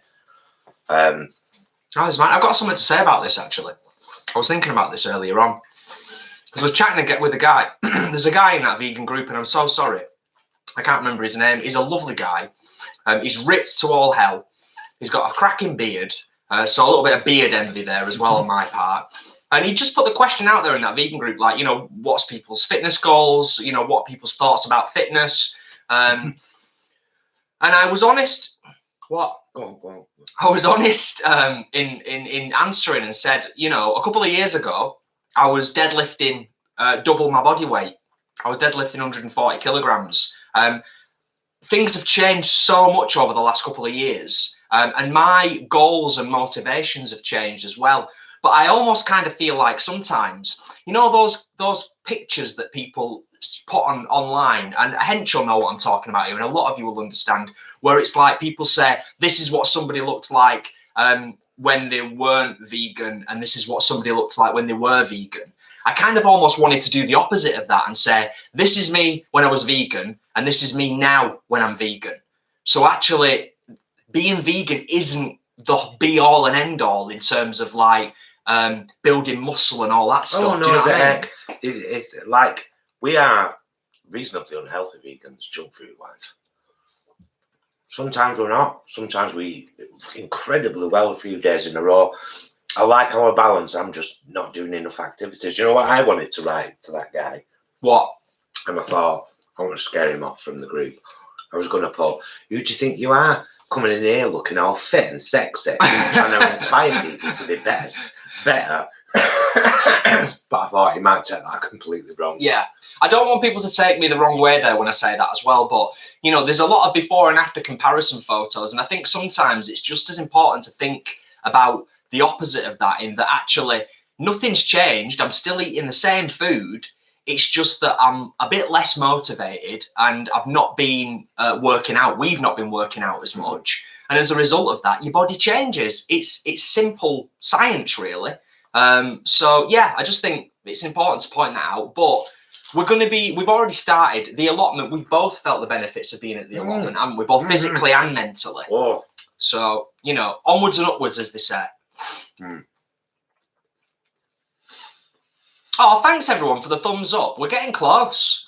I've got something to say about this, actually. I was thinking about this earlier on. Because I was chatting with a guy. There's a guy in that vegan group, and I'm so sorry. I can't remember his name. He's a lovely guy. He's ripped to all hell. He's got a cracking beard. So a little bit of beard envy there as well on my part. And he just put the question out there in that vegan group, like, you know, what's people's fitness goals? You know, what people's thoughts about fitness? And I was honest What? Go on. I was honest in answering and said, you know, a couple of years ago, I was deadlifting double my body weight. I was deadlifting 140 kilograms. Things have changed so much over the last couple of years, and my goals and motivations have changed as well. But I almost kind of feel like sometimes, you know, those pictures that people put on online, and hence you'll know what I'm talking about here, and a lot of you will understand, where it's like people say, this is what somebody looked like when they weren't vegan, and this is what somebody looked like when they were vegan. I kind of almost wanted to do the opposite of that and say, this is me when I was vegan, and this is me now when I'm vegan. So actually, being vegan isn't the be all and end all in terms of like building muscle and all that stuff. Oh, no, do you know what I mean? It's like we are reasonably unhealthy vegans, junk food wise. Sometimes we're not. Sometimes we eat incredibly well a few days in a row. I like our balance. I'm just not doing enough activities. You know what I wanted to write to that guy? What? And I thought, I want to scare him off from the group. I was going to put, who do you think you are? Coming in here looking all fit and sexy, trying to inspire people to be better. But I thought he might take that completely wrong. Yeah. I don't want people to take me the wrong way there when I say that as well, but, you know, there's a lot of before and after comparison photos, and I think sometimes it's just as important to think about the opposite of that, in that actually nothing's changed. I'm still eating the same food. It's just that I'm a bit less motivated, and I've not been working out. We've not been working out as much. And as a result of that, your body changes. It's simple science, really. So, yeah, I just think it's important to point that out. But we've already started the allotment. We've both felt the benefits of being at the allotment, haven't we? Both physically and mentally. Oh. So, you know, onwards and upwards, as they say. Oh, thanks everyone for the thumbs up. We're getting close.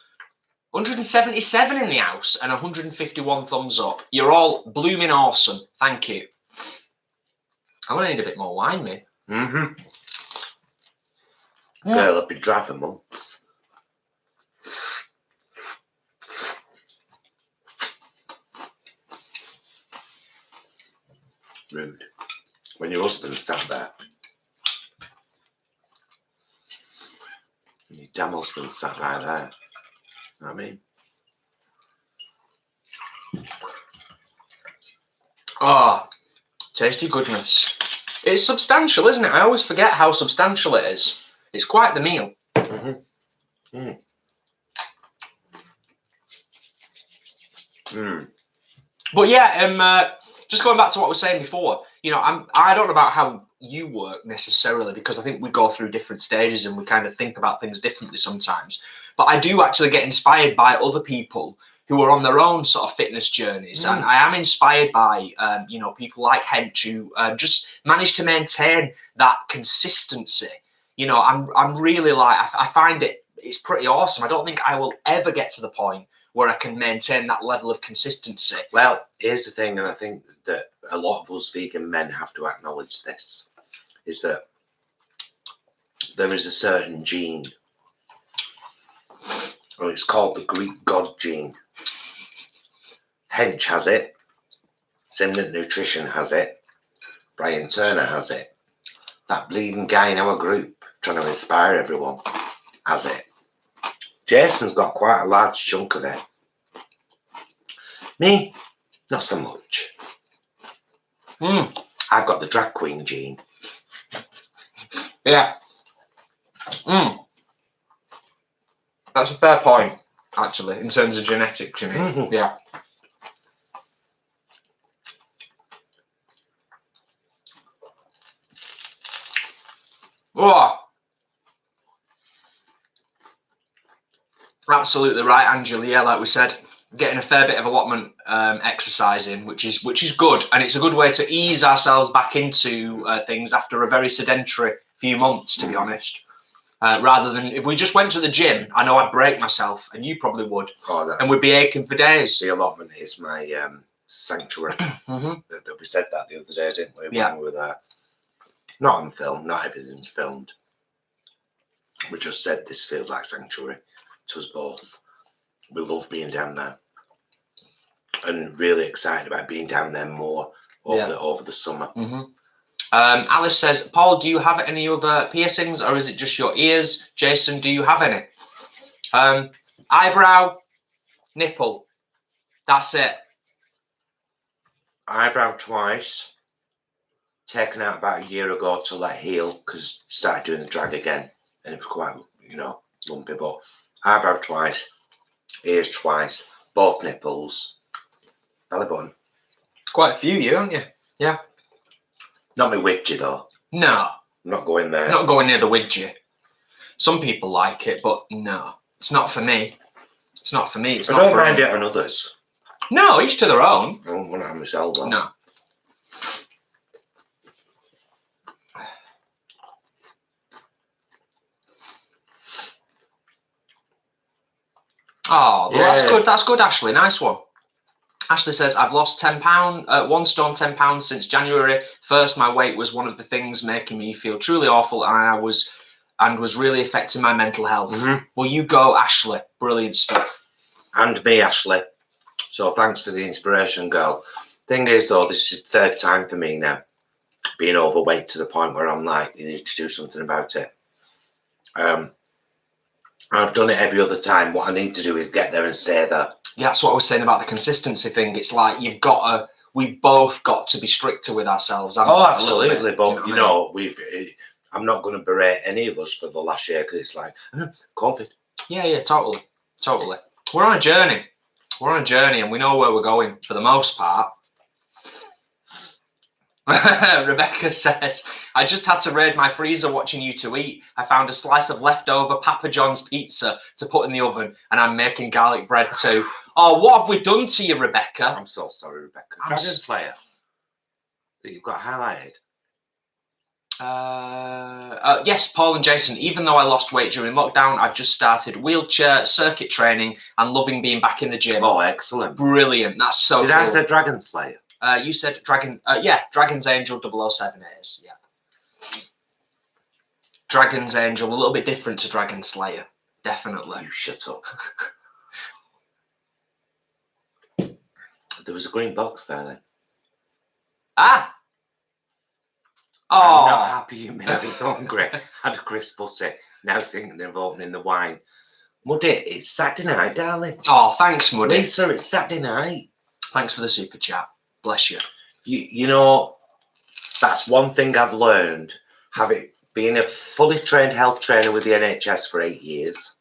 177 in the house and 151 thumbs up. You're all blooming awesome. Thank you. I'm gonna need a bit more wine, mate. Girl, I've been dry for months. Rude. When your husband sat there. Your damn husband sat right there. You know what I mean? Oh, tasty goodness. It's substantial, isn't it? I always forget how substantial it is. It's quite the meal. But yeah, just going back to what I was saying before, you know, I don't know about how you work necessarily, because I think we go through different stages and we kind of think about things differently sometimes. But I do actually get inspired by other people who are on their own sort of fitness journeys, and I am inspired by you know, people like Hench who just manage to maintain that consistency. You know, I'm really like, I find it's pretty awesome. I don't think I will ever get to the point where I can maintain that level of consistency. Well, here's the thing, and I think that a lot of us vegan men have to acknowledge this, is that there is a certain gene, well, it's called the Greek god gene. Hench has it, Simnant Nutrition has it, Brian Turner has it, that bleeding guy in our group trying to inspire everyone has it. Jason's got quite a large chunk of it. Me, not so much. I've got the drag queen gene. Yeah. That's a fair point, actually, in terms of genetics, you mean. Yeah. Oh, absolutely right, Angela. Yeah, like we said, getting a fair bit of allotment exercise in, which is good, and it's a good way to ease ourselves back into things after a very sedentary few months, to be honest. Rather than if we just went to the gym, I know I'd break myself, and you probably would, and we'd be aching for days. The allotment is my sanctuary. We said that the other day, didn't we? Yeah. When we were there. Not on film, not everything's filmed. We just said this feels like sanctuary to us both. We love being down there. and really excited about being down there more over the summer. Alice says, Paul, do you have any other piercings or is it just your ears? Jason, do you have any? Eyebrow, nipple. That's it. Eyebrow twice. Taken out about a year ago to let heal because started doing the drag again and it was quite, lumpy. But eyebrow twice, ears twice, both nipples, belly button. Quite a few, you, aren't you? Yeah. Not my widgie though. No. I'm not going there. Not going near the widgie. Some people like it, but no. It's not for me. It's not for me. It's I not don't for mind me. it on others. No, each to their own. I don't want it on myself though. No. Oh, well, that's good. That's good, Ashley. Nice one. Ashley says, I've lost 10 pounds, 1 stone, 10 pounds since January 1st. My weight was one of the things making me feel truly awful, and was really affecting my mental health. Well, you go, Ashley. Brilliant stuff. And me, Ashley. So thanks for the inspiration, girl. Thing is, though, this is the third time for me now being overweight to the point where I'm like, you need to do something about it. I've done it every other time. What I need to do is get there and stay there. Yeah, that's what I was saying about the consistency thing. It's like we've both got to be stricter with ourselves. Oh, absolutely. But, I'm not going to berate any of us for the last year because it's like, COVID. Yeah, totally. We're on a journey. And we know where we're going for the most part. Rebecca says, I just had to raid my freezer watching you two eat. I found a slice of leftover Papa John's pizza to put in the oven, and I'm making garlic bread too. Oh, what have we done to you, Rebecca? I'm so sorry, Rebecca. Dragon Slayer that you've got highlighted. Yes, Paul and Jason, even though I lost weight during lockdown, I've just started wheelchair circuit training and loving being back in the gym. Oh, excellent. Brilliant. That's so cool. Did I say Dragon Slayer? You said Dragon, Dragon's Angel 007 it is, yeah. Dragon's Angel, a little bit different to Dragon Slayer, definitely. You shut up. There was a green box there then. Ah! Oh. I'm not happy you made me hungry. Had a crisp pussy. Now thinking of opening the wine. Muddy, it's Saturday night, darling. Oh, thanks, Muddy. Lisa, it's Saturday night. Thanks for the super chat. Bless you. You know, that's one thing I've learned, being a fully trained health trainer with the NHS for 8 years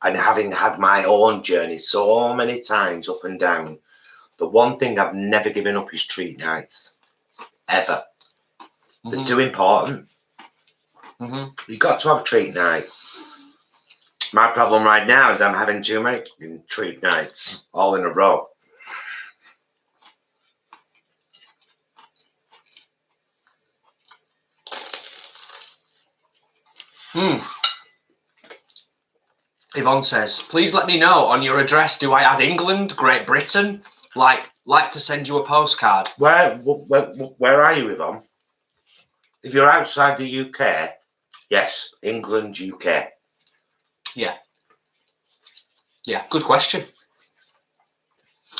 and having had my own journey so many times up and down, the one thing I've never given up is treat nights. Ever. They're too important. You've got to have a treat night. My problem right now is I'm having too many treat nights all in a row. Yvonne says, please let me know on your address. Do I add England, Great Britain? Like to send you a postcard. Where are you, Yvonne? If you're outside the UK, yes, England, UK. Yeah. Yeah, good question.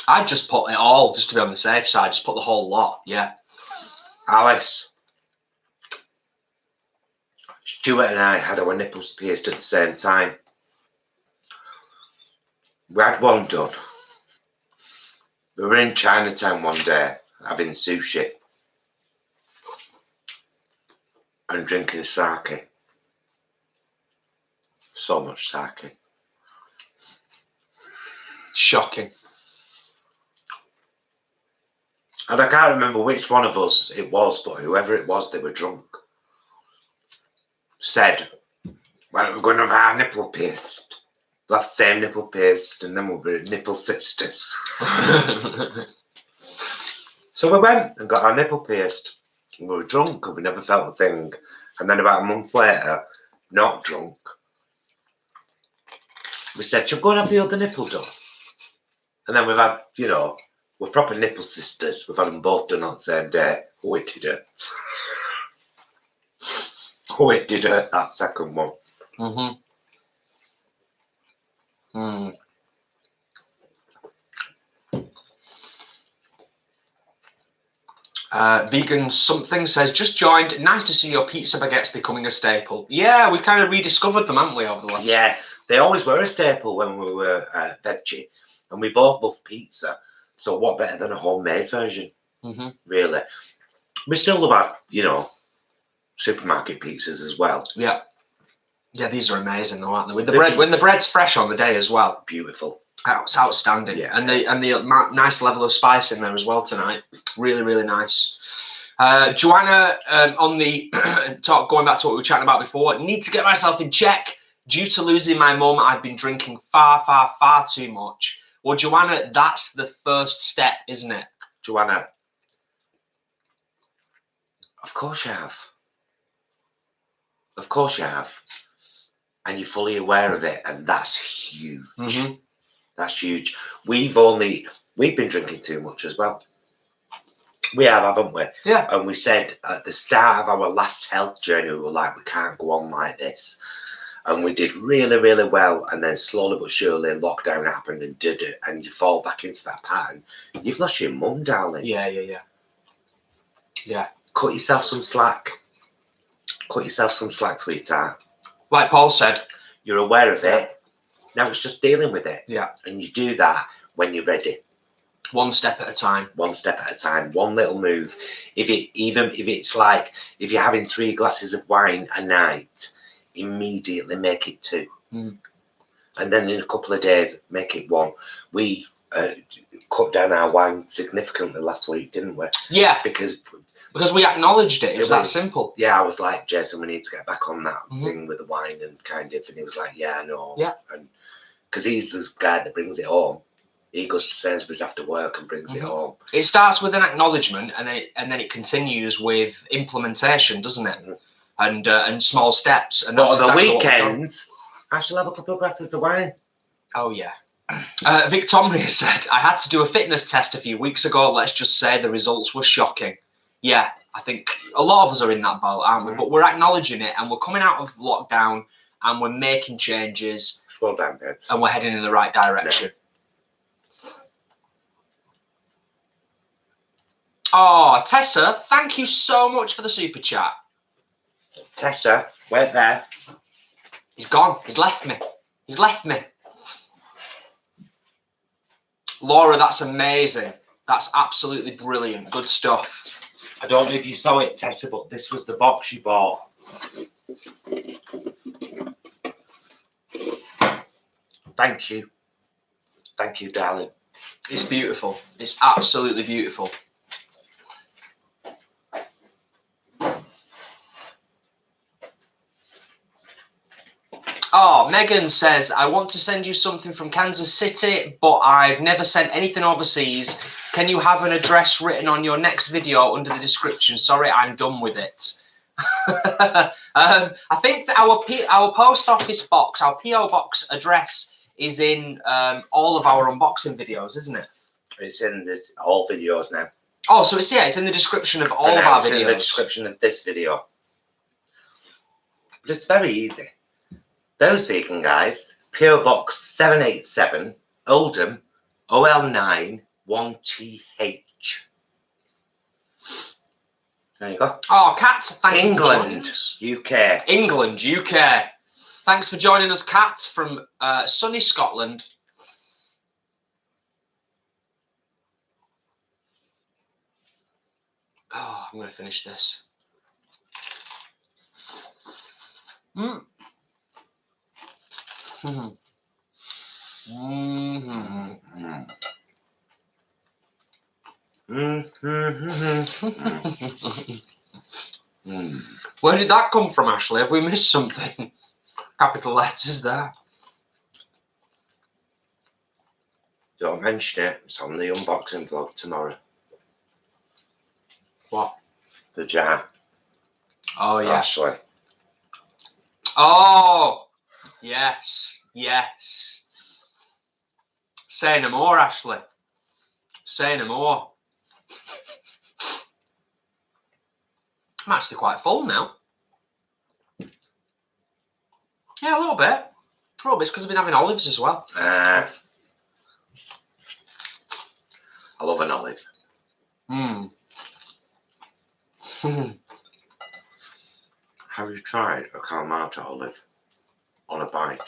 I'd just put it all, just to be on the safe side, just put the whole lot, yeah. Alice. Stuart and I had our nipples pierced at the same time. We had one done. We were in Chinatown one day having sushi and drinking sake. So much sake. Shocking. And I can't remember which one of us it was, but whoever it was, they were drunk. Said, well, we're going to have our nipple pierced. We'll have the same nipple pierced, and then we'll be nipple sisters. So we went and got our nipple pierced. We were drunk and we never felt a thing. And then about a month later, not drunk, we said, should we go and have the other nipple done? And then we've had, we're proper nipple sisters. We've had them both done on the same day. Oh, it did hurt. Oh, it did hurt, that second one. Vegan something says, just joined. Nice to see your pizza baguettes becoming a staple. Yeah, we kind of rediscovered them, haven't we, over the last... Yeah, they always were a staple when we were veggie. And we both love pizza. So what better than a homemade version, really? We still love our, you know, supermarket pizzas as well. Yeah. Yeah, these are amazing though, aren't they? With the bread, when the bread's fresh on the day as well. Beautiful. It's outstanding. Yeah. And the nice level of spice in there as well tonight. Really, really nice. Joanna, on the going back to what we were chatting about before, need to get myself in check. Due to losing my mum, I've been drinking far, far, far too much. Well, Joanna, that's the first step, isn't it? Joanna, of course you have. Of course you have. And you're fully aware of it, and that's huge. That's huge. We've been drinking too much as well. We have, haven't we? Yeah. And we said at the start of our last health journey, we were like, we can't go on like this. And we did really, really well. And then slowly but surely, lockdown happened and did it. And you fall back into that pattern. You've lost your mum, darling. Yeah. Cut yourself some slack. Cut yourself some slack, sweetheart. Like Paul said. You're aware of it. Now it's just dealing with it. Yeah. And you do that when you're ready. One step at a time. One step at a time. One little move. Even if it's like, if you're having 3 glasses of wine a night, immediately make it 2. And then in a couple of days, make it 1. We cut down our wine significantly last week, didn't we? Yeah. Because we acknowledged it. It was that simple. Yeah, I was like, Jason, we need to get back on that thing with the wine and kind of. And he was like, yeah, I know. Yeah. And because he's the guy that brings it home. He goes to Sainsbury's after work and brings it home. It starts with an acknowledgement, and then it continues with implementation, doesn't it? And small steps. And that's on the exactly weekends, I shall have a couple of glasses of wine. Oh yeah. Victoria said, I had to do a fitness test a few weeks ago. Let's just say the results were shocking. Yeah, I think a lot of us are in that boat, aren't we? But we're acknowledging it, and we're coming out of lockdown, and we're making changes. Scroll down, babe. And we're heading in the right direction. Yeah. Oh, Tessa, thank you so much for the super chat. Tessa, wait there. He's gone. He's left me. He's left me. Laura, that's amazing. That's absolutely brilliant. Good stuff. I don't know if you saw it, Tessa, but this was the box you bought. Thank you. Thank you, darling. It's beautiful. It's absolutely beautiful. Oh, Megan says, I want to send you something from Kansas City, but I've never sent anything overseas. Can you have an address written on your next video under the description? Sorry, I'm done with it. I think that our post office box, our PO box address is in all of our unboxing videos, isn't it? It's in all videos now. Oh, so it's in the description of all of our videos. It's in the description of this video. But it's very easy. Those vegan guys, PO Box 787, Oldham, OL9 1TH. There you go. Oh, Kat, thank you for England, UK. England, UK. Thanks for joining us, Kat, from sunny Scotland. Oh, I'm going to finish this. Where did that come from, Ashley? Have we missed something? Capital letters there. Don't mention it. It's on the unboxing vlog tomorrow. What? The jar. Oh, yeah. Ashley. Oh, yes. Yes. Say no more, Ashley. Say no more. I'm actually quite full now. Yeah, a little bit. A little bit because I've been having olives as well. I love an olive. Have you tried a Kalamata olive on a bite?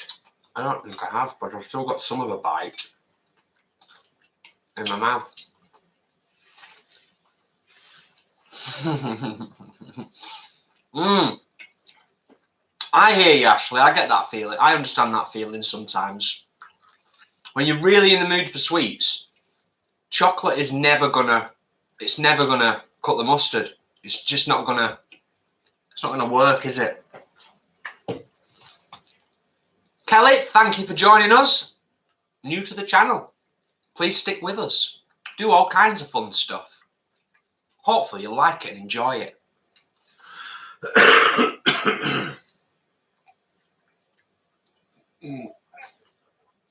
I don't think I have, but I've still got some of a bite in my mouth. I hear you, Ashley. I get that feeling. I understand that feeling sometimes. When you're really in the mood for sweets, chocolate is never gonna cut the mustard. It's just not gonna work, is it? Kelly, thank you for joining us. New to the channel. Please stick with us. Do all kinds of fun stuff. Hopefully you'll like it and enjoy it.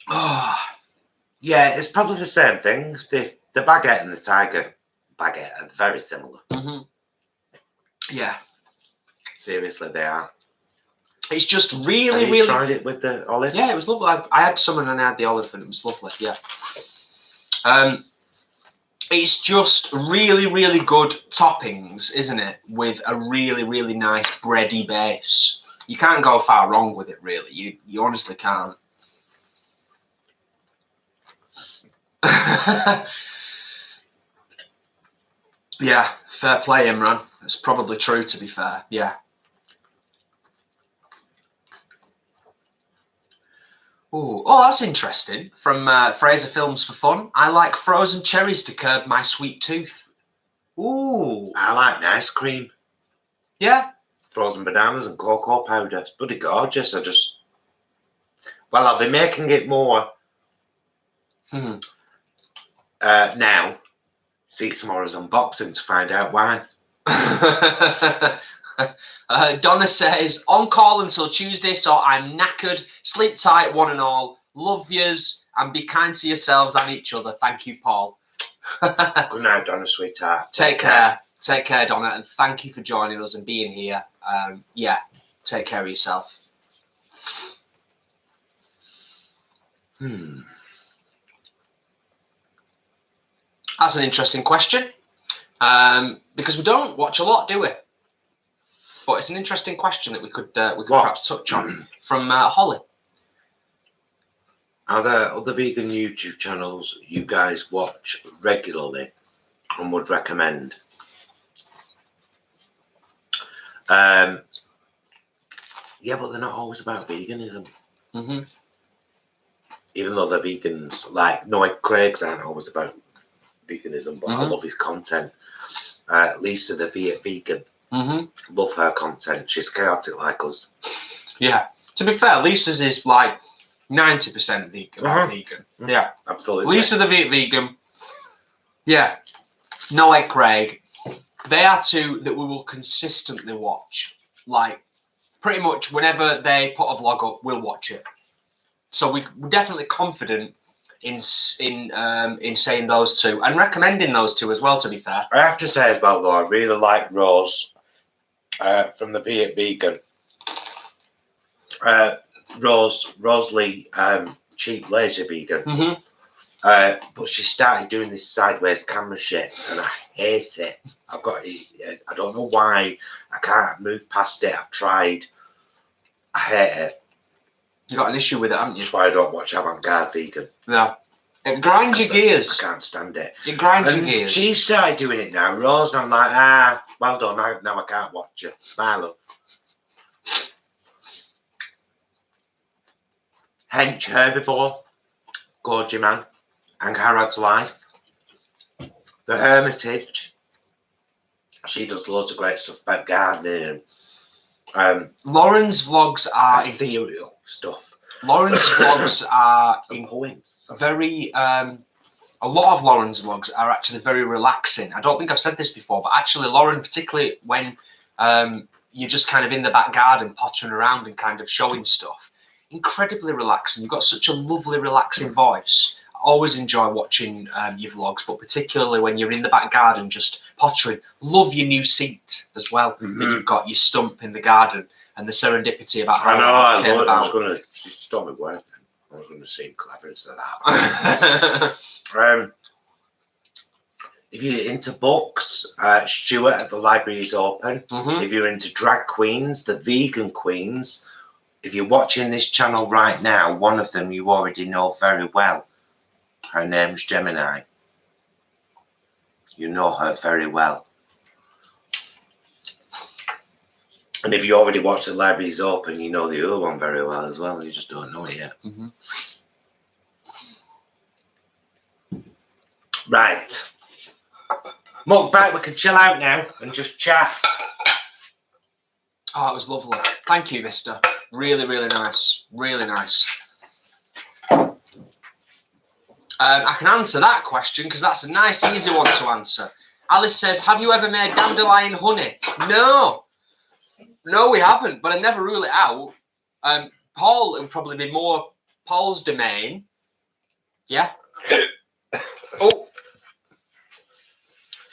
Oh, yeah, it's probably the same thing. The baguette and the tiger baguette are very similar. Yeah. Seriously, they are. It's just really, Have you really... tried it with the olive? Yeah, it was lovely. I had some and then I had the olive and it was lovely, yeah. It's just really, really good toppings, isn't it? With a really, really nice bready base. You can't go far wrong with it, really. You honestly can't. Yeah, fair play, Imran. It's probably true, to be fair. Yeah. Ooh. Oh, that's interesting. From Fraser Films for Fun. I like frozen cherries to curb my sweet tooth. Ooh. I like ice cream. Yeah. Frozen bananas and cocoa powder. It's bloody gorgeous. Well, I'll be making it more now. See tomorrow's unboxing to find out why. Donna says, on call until Tuesday, so I'm knackered. Sleep tight, one and all. Love yous and be kind to yourselves and each other. Thank you, Paul. Good night, Donna, sweetheart. Take care. Take care, Donna, and thank you for joining us and being here. Yeah, take care of yourself. That's an interesting question. Because we don't watch a lot, do we? But it's an interesting question that we could perhaps touch on from Holly. Are there other vegan YouTube channels you guys watch regularly and would recommend? Yeah, but they're not always about veganism. Even though they're vegans, like Noah Craig's aren't always about veganism, but I love his content. Lisa, the vegan, love her content. She's chaotic like us. Yeah. To be fair, Lisa's is like 90% vegan. Yeah, absolutely. Lisa, the vegan. Yeah. Noah Craig. They are two that we will consistently watch. Like, pretty much whenever they put a vlog up, we'll watch it. So we're definitely confident in saying those two and recommending those two as well, to be fair. I have to say as well, though, I really like Rose from the vegan. Rose Lee, cheap, lazy vegan. But she started doing this sideways camera shit, and I hate it. I don't know why. I can't move past it. I've tried. I hate it. You got an issue with it, haven't you? That's why I don't watch avant-garde vegan. No. It grinds your gears. I can't stand it. It grinds your gears. She started doing it now, Rose, and I'm like, well done. Now I can't watch it. Bye, love. Hench, Herbivore, Gorgy Man, and Harrod's Life. The Hermitage. She does loads of great stuff about gardening. Lauren's vlogs are ethereal stuff. Lauren's vlogs are poems. Very a lot of Lauren's vlogs are actually very relaxing. I don't think I've said this before, but actually Lauren, particularly when you're just kind of in the back garden pottering around and kind of showing stuff, incredibly relaxing. You've got such a lovely relaxing voice. I always enjoy watching your vlogs, but particularly when you're in the back garden just pottering. Love your new seat as well, that you've got your stump in the garden and the serendipity about how I know, I was going to stop my words then. I was going to seem clever instead of that. If you're into books, Stuart at the library is open. If you're into drag queens, the vegan queens, if you're watching this channel right now, one of them you already know very well. Her name's Gemini. You know her very well. And if you already watched The Library's Open, you know the other one very well as well. You just don't know it yet. Right. Mukbang, we can chill out now and just chat. Oh, it was lovely. Thank you, mister. Really, really nice. Really nice. I can answer that question because that's a nice, easy one to answer. Alice says, have you ever made dandelion honey? No. No, we haven't, but I never rule it out. Paul, it would probably be more Paul's domain. Yeah. Oh.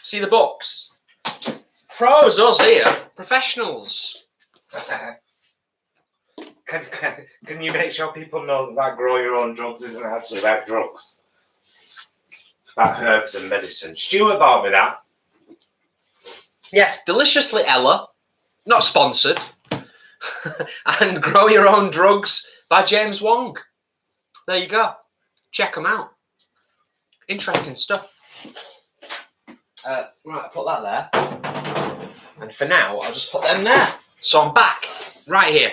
See the books? Pros, us here. Professionals. Can you make sure people know that grow your own drugs isn't actually about drugs? It's about herbs and medicine. Stuart bought me that. Yes, Deliciously Ella. Not sponsored. And Grow Your Own Drugs by James Wong. There you go. Check them out. Interesting stuff. Right, I'll put that there. And for now, I'll just put them there. So I'm back. Right here.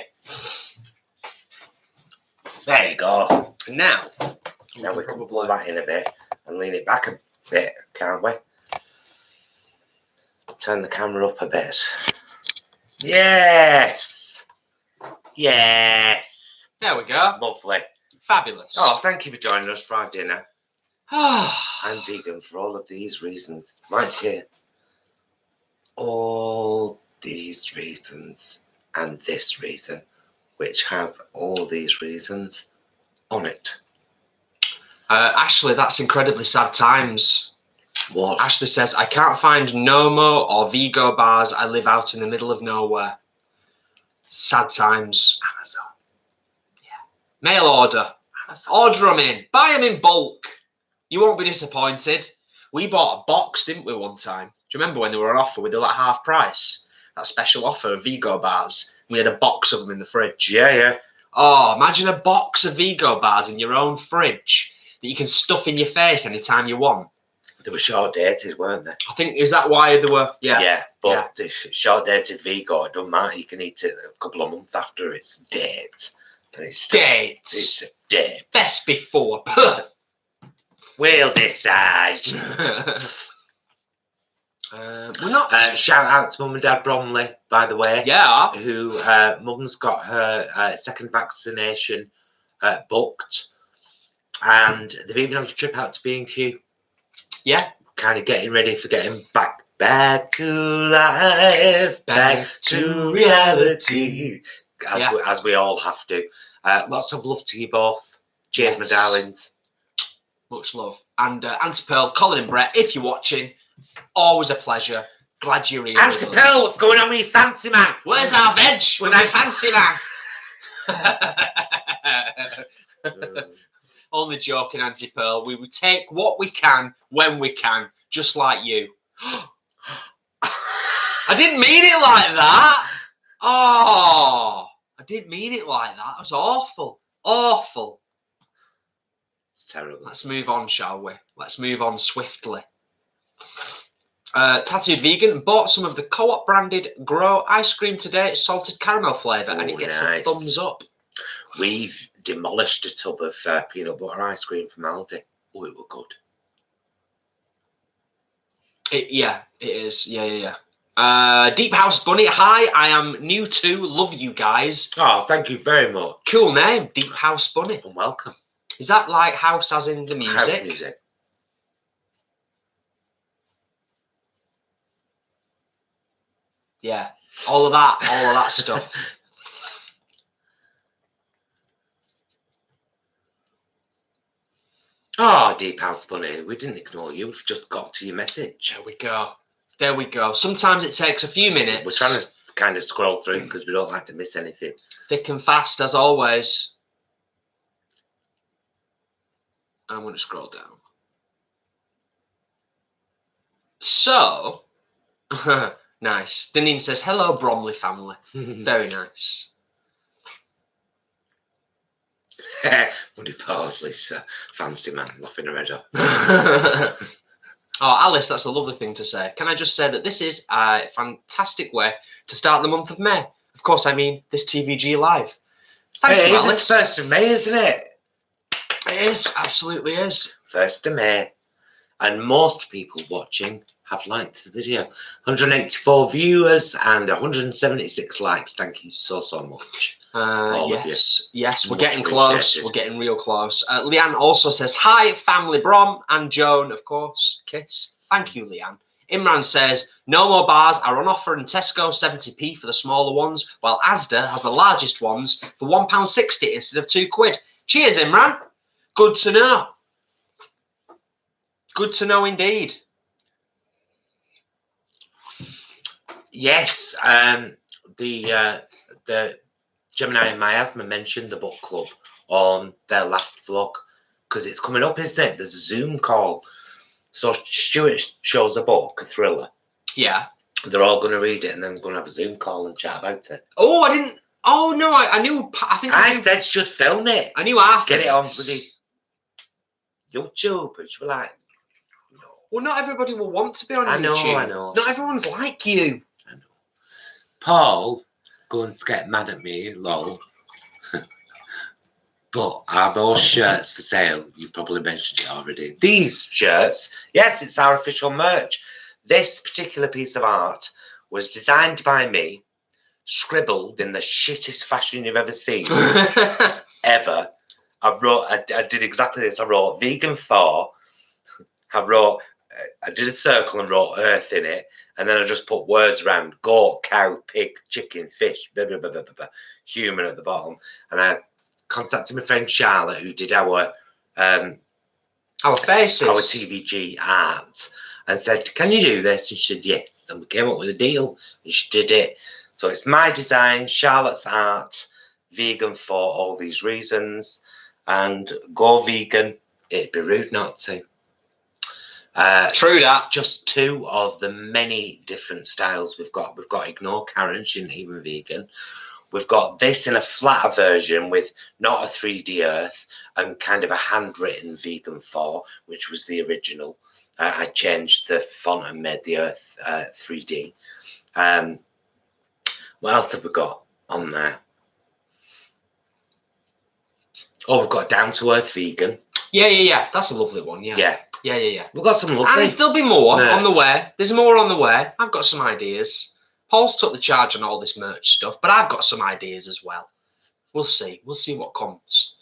There you go. And now we can pull that in a bit and lean it back a bit, can't we? Turn the camera up a bit. Yes. Yes. There we go. Lovely. Fabulous. Oh, thank you for joining us for our dinner. I'm vegan for all of these reasons. Right here. All these reasons and this reason, which has all these reasons on it. Ashley, that's incredibly sad times. What? Ashley says, I can't find Nomo or Vigo bars. I live out in the middle of nowhere. Sad times. Amazon. Yeah. Mail order. Amazon. Order them in. Buy them in bulk. You won't be disappointed. We bought a box, didn't we, one time? Do you remember when they were on offer? We did like half price. That special offer of Vigo bars. We had a box of them in the fridge. Yeah. Oh, imagine a box of Vigo bars in your own fridge that you can stuff in your face anytime you want. They were short-dated, weren't they? I think, is that why they were? Yeah. Yeah, but the short-dated Vigo, it doesn't matter. You can eat it a couple of months after its date. And it's date. It's a date. Best before. We'll decide. We're not. Shout out to Mum and Dad Bromley, by the way. Yeah. Who Mum's got her second vaccination booked, and they've even had a trip out to B&Q. Yeah. Kind of getting ready for getting back to life, back to reality, as we all have to. Lots of love to you both. Cheers, my darlings. Much love. And Auntie Pearl, Colin and Brett, if you're watching, always a pleasure. Glad you're here. Auntie Pearl, what's going on with your fancy man? Where's our veg with our fancy man? Only joking, Auntie Pearl. We will take what we can when we can, just like you. I didn't mean it like that. Oh, I didn't mean it like that. That was awful. Awful. Terrible. Let's move on, shall we? Let's move on swiftly. Tattooed Vegan bought some of the Co-op branded Grow ice cream today. It's salted caramel flavour, and it gets a thumbs up. We've demolished a tub of peanut butter ice cream from Aldi. Oh, it were good. Yeah, it is. Yeah. Deep House Bunny, hi, I am new too. Love you guys. Oh, thank you very much. Cool name, Deep House Bunny. And welcome. Is that like house as in the music? House music. Yeah, all of that stuff. Oh, Deep House Bunny, we didn't ignore you. We've just got to your message. There we go. Sometimes it takes a few minutes. We're trying to kind of scroll through because we don't like to miss anything. Thick and fast, as always. I'm going to scroll down. So, nice. Deneen says, hello, Bromley family. Very nice. Woody Parsley's fancy man laughing her head off. Oh, Alice, that's a lovely thing to say. Can I just say that this is a fantastic way to start the month of May? Of course, I mean this TVG Live. Thank you, Alice. It's 1st of May, isn't it? It is, absolutely is. 1st of May. And most people watching have liked the video. 184 viewers and 176 likes. Thank you so much. Yes, we're getting close. We're getting real close. Leanne also says, hi, family Brom, and Joan, of course. Kiss. Thank you, Leanne. Imran says, no more bars are on offer in Tesco, 70p for the smaller ones, while Asda has the largest ones for £1.60 instead of £2. Cheers, Imran. Good to know. Good to know indeed. Yes, the Gemini and Miasma mentioned the book club on their last vlog because it's coming up, isn't it? There's a Zoom call. So Stuart shows a book, a thriller. Yeah. They're all going to read it and then we're going to have a Zoom call and chat about it. Oh, I didn't. Oh, no, I knew. I said should film it. I knew after. Get it on bloody YouTube. And she was like, no. Well, not everybody will want to be on YouTube. I know. Not everyone's like you. I know. Paul going to get mad at me, lol. But are those shirts for sale? You probably mentioned it already. These shirts, yes, it's our official merch. This particular piece of art was designed by me, scribbled in the shittest fashion you've ever seen. Ever. I did exactly this. I wrote vegan Thor. I did a circle and wrote earth in it. And then I just put words around goat, cow, pig, chicken, fish, blah, blah, blah, blah, blah, human at the bottom. And I contacted my friend Charlotte, who did our faces, our TVG art, and said, can you do this? And she said, yes. And we came up with a deal and she did it. So it's my design, Charlotte's art, vegan for all these reasons. And go vegan. It'd be rude not to. True that. Just two of the many different styles we've got. We've got Ignore Karen, she isn't even vegan. We've got this in a flatter version with not a 3D earth and kind of a handwritten vegan Thor, which was the original. I changed the font and made the earth 3D. What else have we got on there? Oh, we've got Down to Earth Vegan. Yeah. That's a lovely one. Yeah. We've got some lovely. And there'll be more on the way. There's more on the way. I've got some ideas. Paul's took the charge on all this merch stuff, but I've got some ideas as well. We'll see. We'll see what comes.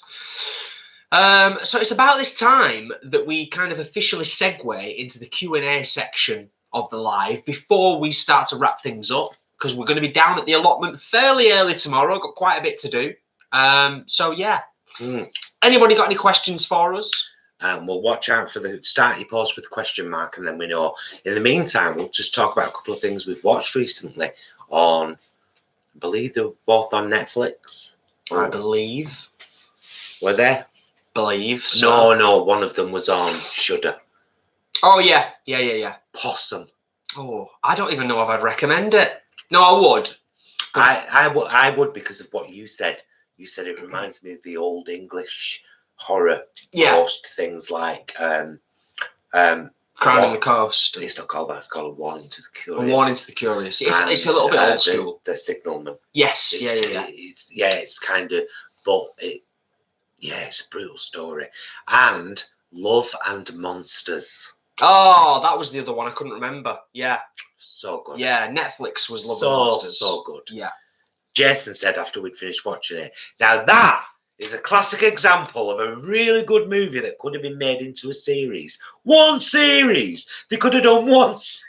So it's about this time that we kind of officially segue into the Q&A section of the live before we start to wrap things up, because we're going to be down at the allotment fairly early tomorrow. Got quite a bit to do. So yeah. Anybody got any questions for us? We'll watch out for the start your post with a question mark, and then we know. In the meantime, we'll just talk about a couple of things we've watched recently on, I believe they were both on Netflix. I believe. Were they? Believe. So. No, one of them was on Shudder. Oh, yeah. Possum. Oh, I don't even know if I'd recommend it. No, I would. I would because of what you said. You said it reminds me of the old English horror post things like Crown on the Coast. It's not called that, it's called A Warning to the Curious. A Warning to the Curious. It's a little bit old school. The Signalman. Yes, it's kind of, but it's a brutal story. And Love and Monsters. Oh, that was the other one I couldn't remember. Yeah. So good. Yeah, Netflix was Love and Monsters. So good. Yeah. Jason said after we'd finished watching it, now that is a classic example of a really good movie that could have been made into a series. One series! They could have done once.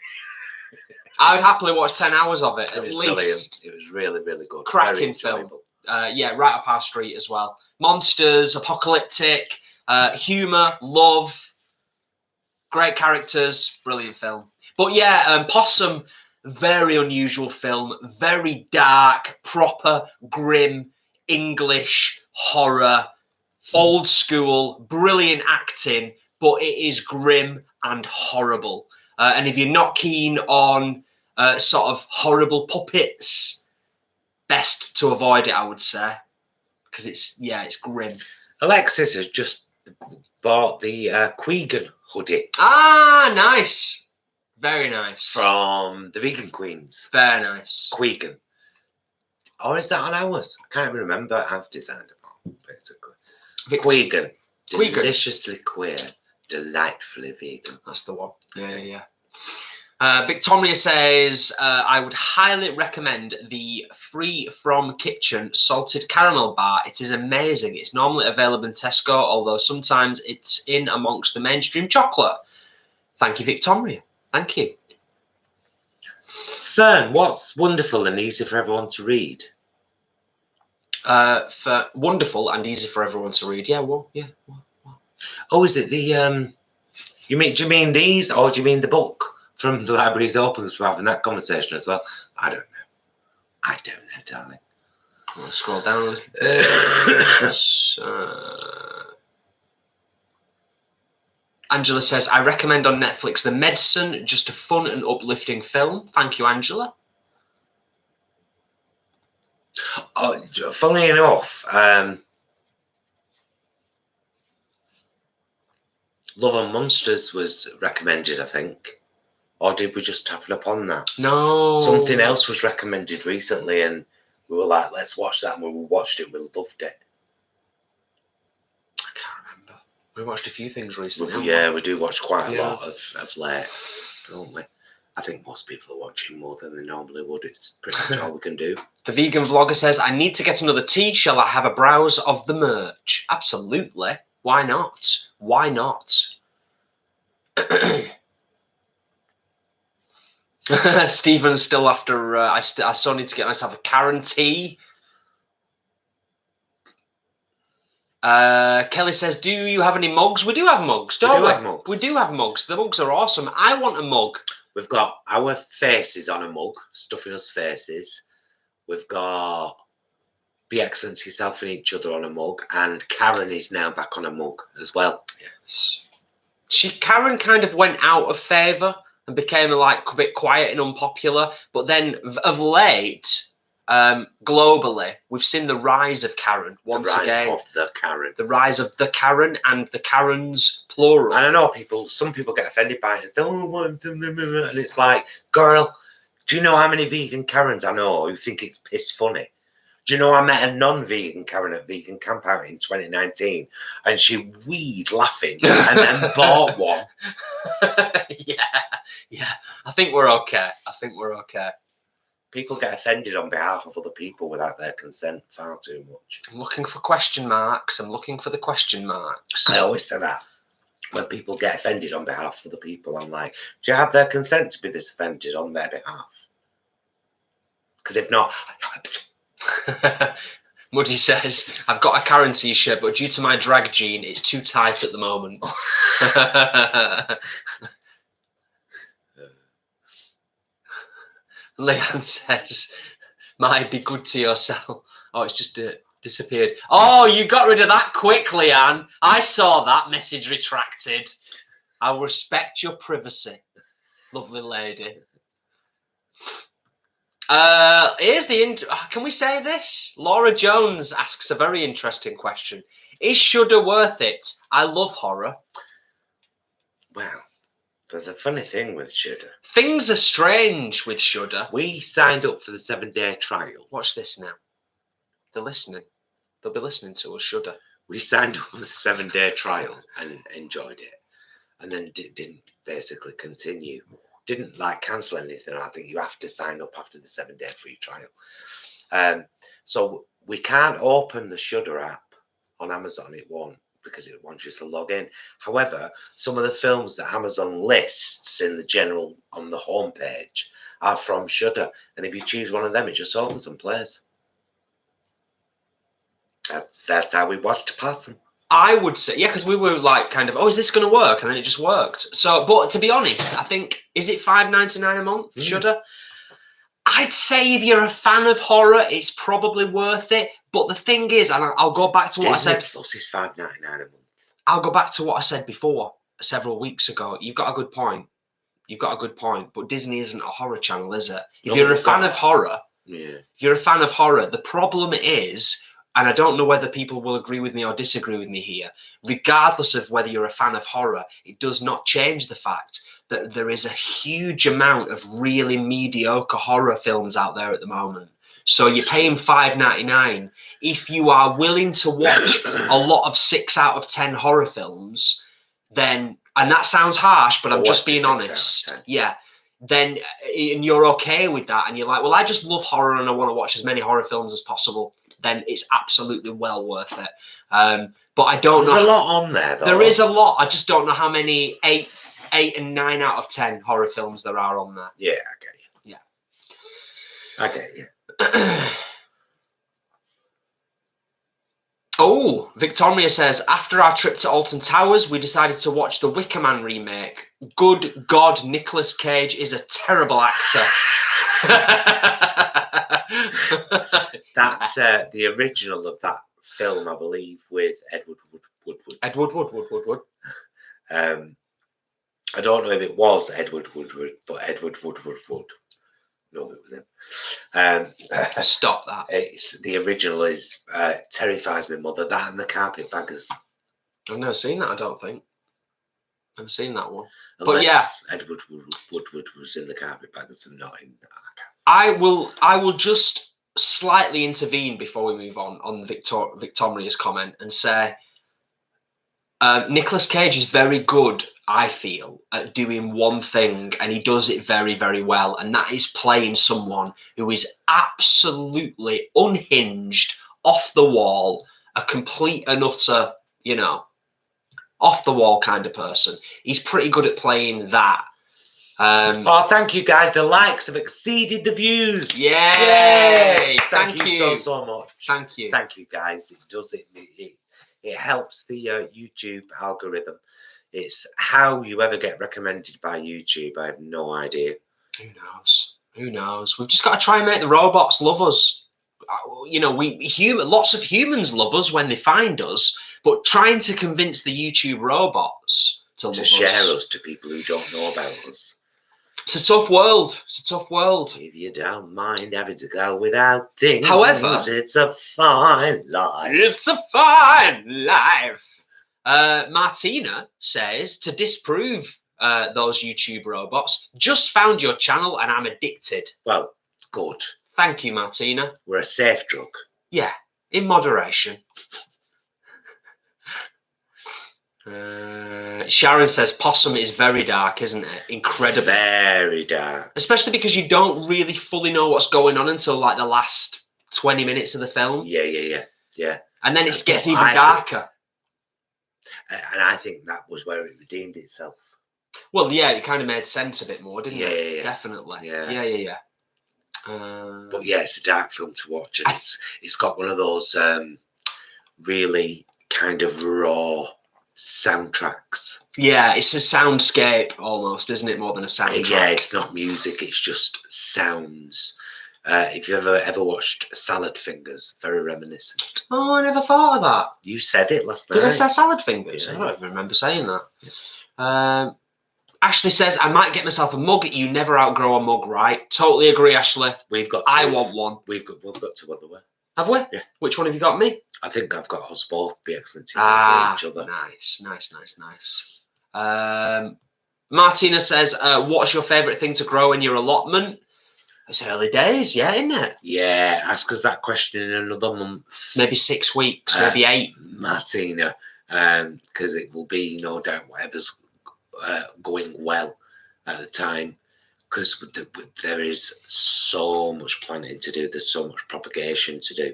I would happily watch 10 hours of it, at least. Brilliant. It was really, really good. Cracking film. Right up our street as well. Monsters, apocalyptic, humour, love, great characters, brilliant film. But yeah, Possum, very unusual film, very dark, proper, grim, English horror, old school, brilliant acting, but it is grim and horrible. And if you're not keen on sort of horrible puppets, best to avoid it, I would say, because it's grim. Alexis has just bought the Quegan hoodie. Ah, nice. Very nice. From the Vegan Queens. Very nice. Quegan. Or is that on ours? I can't even remember. I've designed it all, basically. Quegan. Deliciously queer. Delightfully vegan. That's the one. Yeah. Victoria says, I would highly recommend the Free From Kitchen salted caramel bar. It is amazing. It's normally available in Tesco, although sometimes it's in amongst the mainstream chocolate. Thank you, Victoria. Thank you. Fern, what's wonderful and easy for everyone to read? For wonderful and easy for everyone to read. Yeah, well, yeah. Oh, is it the do you mean these, or do you mean the book from the Libraries Open? We're having that conversation as well. I don't know, darling. I'll scroll down a little bit. Angela says, I recommend on Netflix The Medicine, just a fun and uplifting film. Thank you, Angela. Oh, funnily enough, Love and Monsters was recommended, I think. Or did we just happen upon that? No. Something else was recommended recently, and we were like, let's watch that. And when we watched it, we loved it. I can't remember. We watched a few things recently. We do watch quite a lot of late, don't we? I think most people are watching more than they normally would. It's pretty much all we can do. The vegan vlogger says, I need to get another tea. Shall I have a browse of the merch? Absolutely. Why not? Why not? Stephen's still after. I still need to get myself a Karen tea. Kelly says, do you have any mugs? We do have mugs, don't we? We do have mugs. The mugs are awesome. I want a mug. We've got our faces on a mug, Stuffin us faces. We've got Be Excellent to Yourself and Each Other on a mug, and Karen is now back on a mug as well. Yes. Karen kind of went out of favour and became like a bit quiet and unpopular, but then of late, globally, we've seen the rise of Karen once again. The rise of the Karen. The rise of the Karen and the Karens, plural. And I know some people get offended by it. And it's like, girl, do you know how many vegan Karens I know who think it's piss funny? Do you know I met a non-vegan Karen at Vegan Camp Out in 2019, and she weed laughing and then bought one. Yeah. I think we're okay. People get offended on behalf of other people without their consent far too much. I'm looking for question marks. I'm looking for the question marks. I always say that. When people get offended on behalf of other people, I'm like, do you have their consent to be this offended on their behalf? Because if not... Muddy says, I've got a Karen t-shirt, but due to my drag gene, it's too tight at the moment. Leanne says, might be good to yourself. Oh, it's just disappeared. Oh, you got rid of that quick, Leanne. I saw that message retracted. I'll respect your privacy, lovely lady. Here's can we say this? Laura Jones asks a very interesting question. Is Shudder worth it? I love horror. Well, there's a funny thing with Shudder. Things are strange with Shudder. We signed up for the 7-day trial. Watch this now. They're listening. They'll be listening to us, Shudder. We signed up for the 7-day trial and enjoyed it. And then didn't basically continue. Didn't like cancel anything. I think you have to sign up after the 7-day free trial. So we can't open the Shudder app on Amazon. It won't, because it wants you to log in. However, some of the films that Amazon lists in the general on the homepage are from Shudder, and if you choose one of them, it just opens and plays. That's how we watched to pass them. I would say, yeah, because we were like kind of, oh, is this going to work? And then it just worked. So, but to be honest, I think, is it $5.99 a month, Shudder? I'd say if you're a fan of horror, it's probably worth it. But the thing is, and I'll go back to what I said. Plus is $5.99 a month. I'll go back to what I said before, several weeks ago. You've got a good point. You've got a good point. But Disney isn't a horror channel, is it? If No, you're a they've fan got- of horror, Yeah. if you're a fan of horror, the problem is, and I don't know whether people will agree with me or disagree with me here, regardless of whether you're a fan of horror, it does not change the fact that there is a huge amount of really mediocre horror films out there at the moment. So you're paying $5.99. If you are willing to watch a lot of 6 out of 10 horror films, then, and that sounds harsh, but I'm just being honest. Yeah. Then, and you're okay with that, and you're like, well, I just love horror and I want to watch as many horror films as possible, then it's absolutely well worth it. But I don't know. There's a lot on there, though. There is a lot. I just don't know how many 8 and 9 out of 10 horror films there are on there. Yeah, I get you. Yeah. I get you. Oh, Victoria says, after our trip to Alton Towers, we decided to watch the Wicker Man remake. Good God, Nicolas Cage is a terrible actor. That's the original of that film, I believe, with Edward Woodward. Wood. I don't know if it was Edward Woodward, but Edward Woodward would. No, it was him. Stop that. It's the original is Terrifies My Mother. That and the Carpetbaggers. I've never seen that. I don't think. I've seen that one. Unless but yeah, Edward Woodward was in the Carpetbaggers and not in. I will just slightly intervene before we move on Victoria's comment and say Nicolas Cage is very good, I feel, at doing one thing, and he does it very, very well, and that is playing someone who is absolutely unhinged, off the wall, a complete and utter, off the wall kind of person. He's pretty good at playing that. Oh, thank you guys. The likes have exceeded the views. Yay! Yes! Thank Thank you you so much. Thank you. Thank you guys. It does it. It helps the YouTube algorithm. It's how you ever get recommended by YouTube. I have no idea. Who knows? Who knows? We've just got to try and make the robots love us. Lots of humans love us when they find us, but trying to convince the YouTube robots to share us to people who don't know about us. It's a tough world. It's a tough world. If you don't mind having to go without things, however, it's a fine life. It's a fine life. Martina says, to disprove those YouTube robots, just found your channel and I'm addicted. Well, good. Thank you, Martina. We're a safe drug. Yeah, in moderation. Sharon says Possum is very dark, isn't it? Incredible. Very dark. Especially because you don't really fully know what's going on until like the last 20 minutes of the film. Yeah. And then it gets even darker. And I think that was where it redeemed itself. Well, yeah, it kind of made sense a bit more, didn't it? Yeah. Definitely. Yeah. But yeah, it's a dark film to watch. And it's got one of those really kind of raw soundtracks. Yeah, it's a soundscape almost, isn't it? More than a soundtrack. Yeah, it's not music, it's just sounds. If you've ever watched Salad Fingers, very reminiscent. Oh, I never thought of that. You said it last night. Did I say Salad Fingers? Yeah. I don't even remember saying that. Ashley says, I might get myself a mug. You never outgrow a mug, right? Totally agree, Ashley. I want one. We've got two on the way. Have we? Yeah. Which one have you got me? I think I've got us both. Be excellent for each other. Nice. Martina says, what's your favourite thing to grow in your allotment? It's early days, yeah, isn't it? Yeah, ask us that question in another month. Maybe 6 weeks, maybe 8. Martina, because it will be no doubt whatever's going well at the time. Because there is so much planting to do. There's so much propagation to do.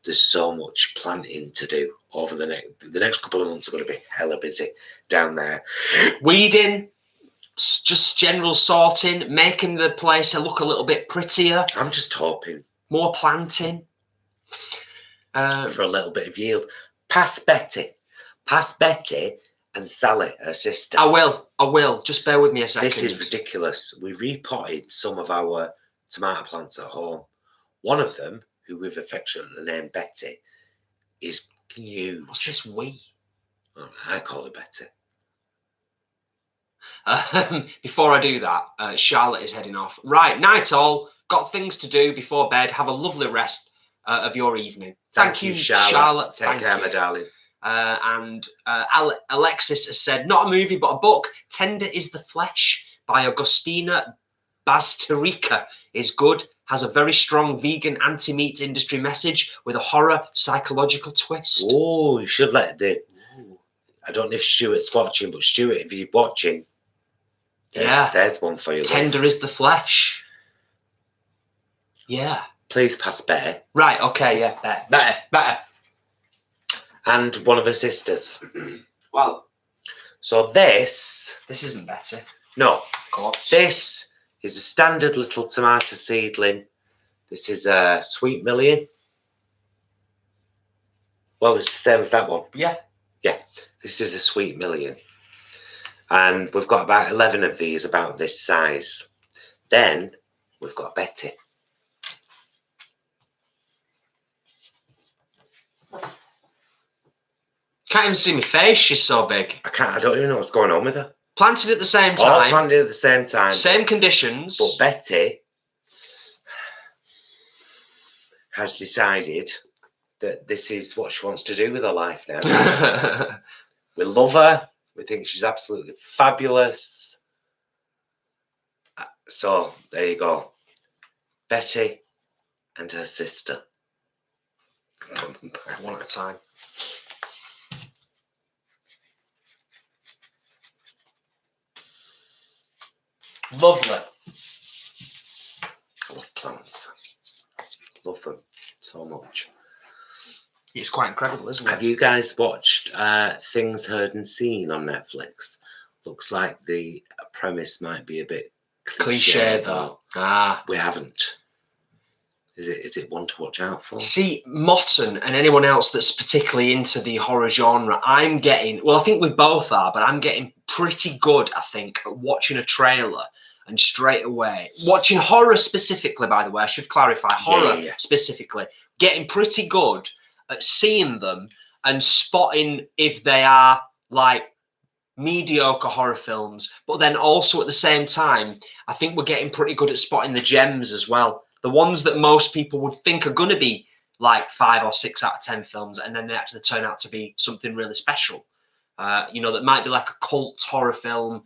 There's so much planting to do over the next couple of months. Are going to be hella busy down there. Weeding, just general sorting, making the place look a little bit prettier. I'm just hoping. More planting. For a little bit of yield. Pass Betty and Sally, her sister. I will. Just bear with me a second. This is ridiculous. We repotted some of our tomato plants at home. One of them, who we've affectionately named Betty, is huge. What's this we? Oh, I call her Betty. Before I do that, Charlotte is heading off. Right, night all. Got things to do before bed. Have a lovely rest of your evening. Thank you, Charlotte. Take care, my darling. And Alexis has said, not a movie, but a book. Tender is the Flesh by Agustina Basterica is good. Has a very strong vegan anti-meat industry message with a horror psychological twist. Oh, you should let the... I don't know if Stuart's watching, but Stuart, if you're watching, there's one for you. Tender is the Flesh. Yeah. Please pass better. Right, okay, yeah, better. And one of her sisters. Well, so this isn't better. No, of course. This is a standard little tomato seedling. This is a Sweet Million. Well, it's the same as that one. Yeah. Yeah, this is a Sweet Million. And we've got about 11 of these about this size. Then we've got Betty. Can't even see my face, she's so big. I don't even know what's going on with her. Planted at the same time. All planted at the same time. Same conditions. But Betty has decided that this is what she wants to do with her life now. We love her. We think she's absolutely fabulous. So there you go. Betty and her sister. One at a time. Lovely. I love plants. Love them so much. It's quite incredible, isn't it? Have you guys watched Things Heard and Seen on Netflix? Looks like the premise might be a bit cliche though. We haven't. Is it one to watch out for? See, Motton and anyone else that's particularly into the horror genre, I'm getting, well, I think we both are, but I'm getting pretty good, I think, at watching a trailer and straight away, watching horror specifically, by the way, I should clarify, horror specifically, getting pretty good at seeing them and spotting if they are like mediocre horror films, but then also at the same time, I think we're getting pretty good at spotting the gems as well. The ones that most people would think are going to be like 5 or 6 out of 10 films, and then they actually turn out to be something really special. You know, that might be like a cult horror film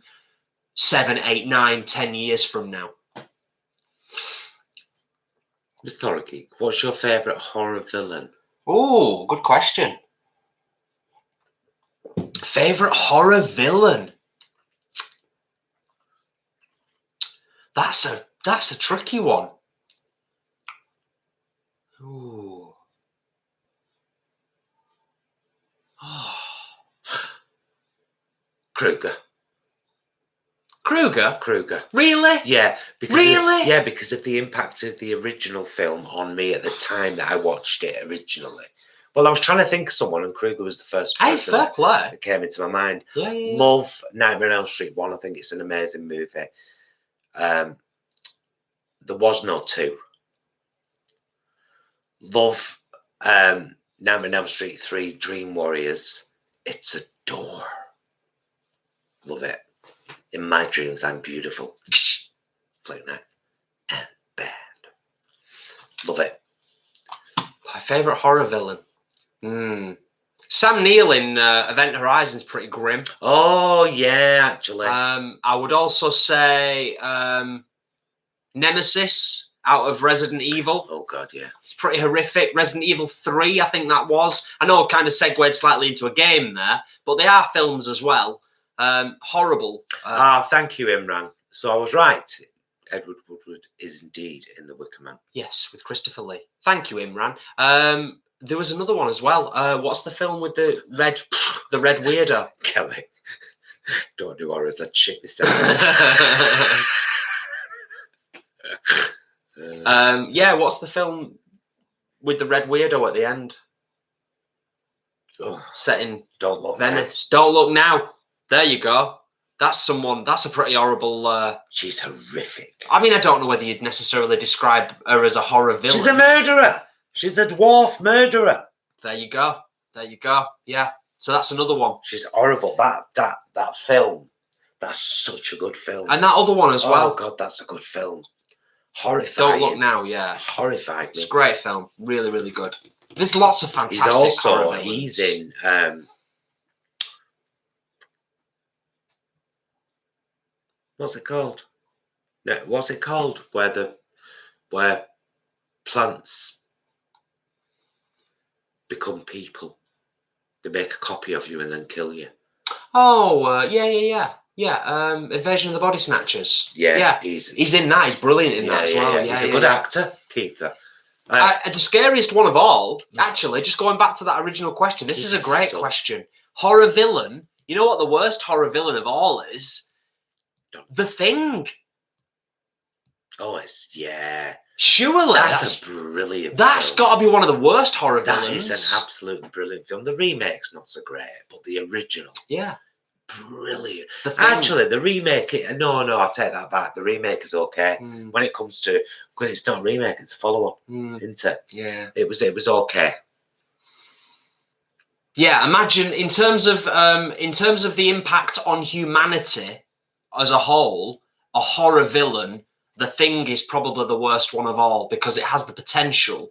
7, 8, 9, 10 years from now. Mr. Horror Geek, what's your favourite horror villain? Oh, good question. Favourite horror villain? That's a tricky one. Ooh. Oh. Kruger. Kruger? Really? Yeah. Really? Because of the impact of the original film on me at the time that I watched it originally. Well, I was trying to think of someone, and Kruger was the first person fair play. that came into my mind. Yeah. Love Nightmare on Elm Street 1. I think it's an amazing movie. There was no 2. Love Nightmare on Elm Street 3, Dream Warriors. It's a door. Love it. In my dreams, I'm beautiful. Play knife and bad. Love it. My favourite horror villain? Sam Neill in Event Horizon's pretty grim. Oh, yeah, actually. I would also say Nemesis out of Resident Evil. Oh, God, yeah. It's pretty horrific. Resident Evil 3, I think that was. I know I've kind of segued slightly into a game there, but they are films as well. Horrible. Thank you, Imran. So I was right. Edward Woodward is indeed in The Wicker Man. Yes, with Christopher Lee. Thank you, Imran. There was another one as well. What's the film with the red weirdo? Kelly, don't do horrors. I'd shit this down. Yeah, what's the film with the red weirdo at the end? Set in Don't Look Venice. Don't Look Now. There you go. That's a pretty horrible... She's horrific. I mean, I don't know whether you'd necessarily describe her as a horror villain. She's a murderer. She's a dwarf murderer. There you go. Yeah. So that's another one. She's horrible. That film. That's such a good film. And that other one as well. Oh God, that's a good film. Horrifying. Don't Look Now, yeah. Horrified me. It's a great film. Really, really good. There's lots of fantastic horror villains. He's in what's it called? No, what's it called? Where plants become people. They make a copy of you and then kill you. Oh, yeah. Invasion of the Body Snatchers. Yeah. He's in that. He's brilliant in that as well. Yeah, he's a good actor, Keith. The scariest one of all, actually, just going back to that original question, this is a great question. Horror villain. You know what the worst horror villain of all is? The Thing. Oh, yeah. Surely. That's a brilliant That's got to be one of the worst horror villains. villains. That is an absolutely brilliant film. The remake's not so great, but the original. Yeah. Brilliant. Actually, the remake, no, I'll take that back. The remake is okay. When it comes to, it's not a remake, it's a follow-up, isn't it? Yeah. It was okay. Yeah, imagine in terms of the impact on humanity as a whole, a horror villain, The Thing is probably the worst one of all because it has the potential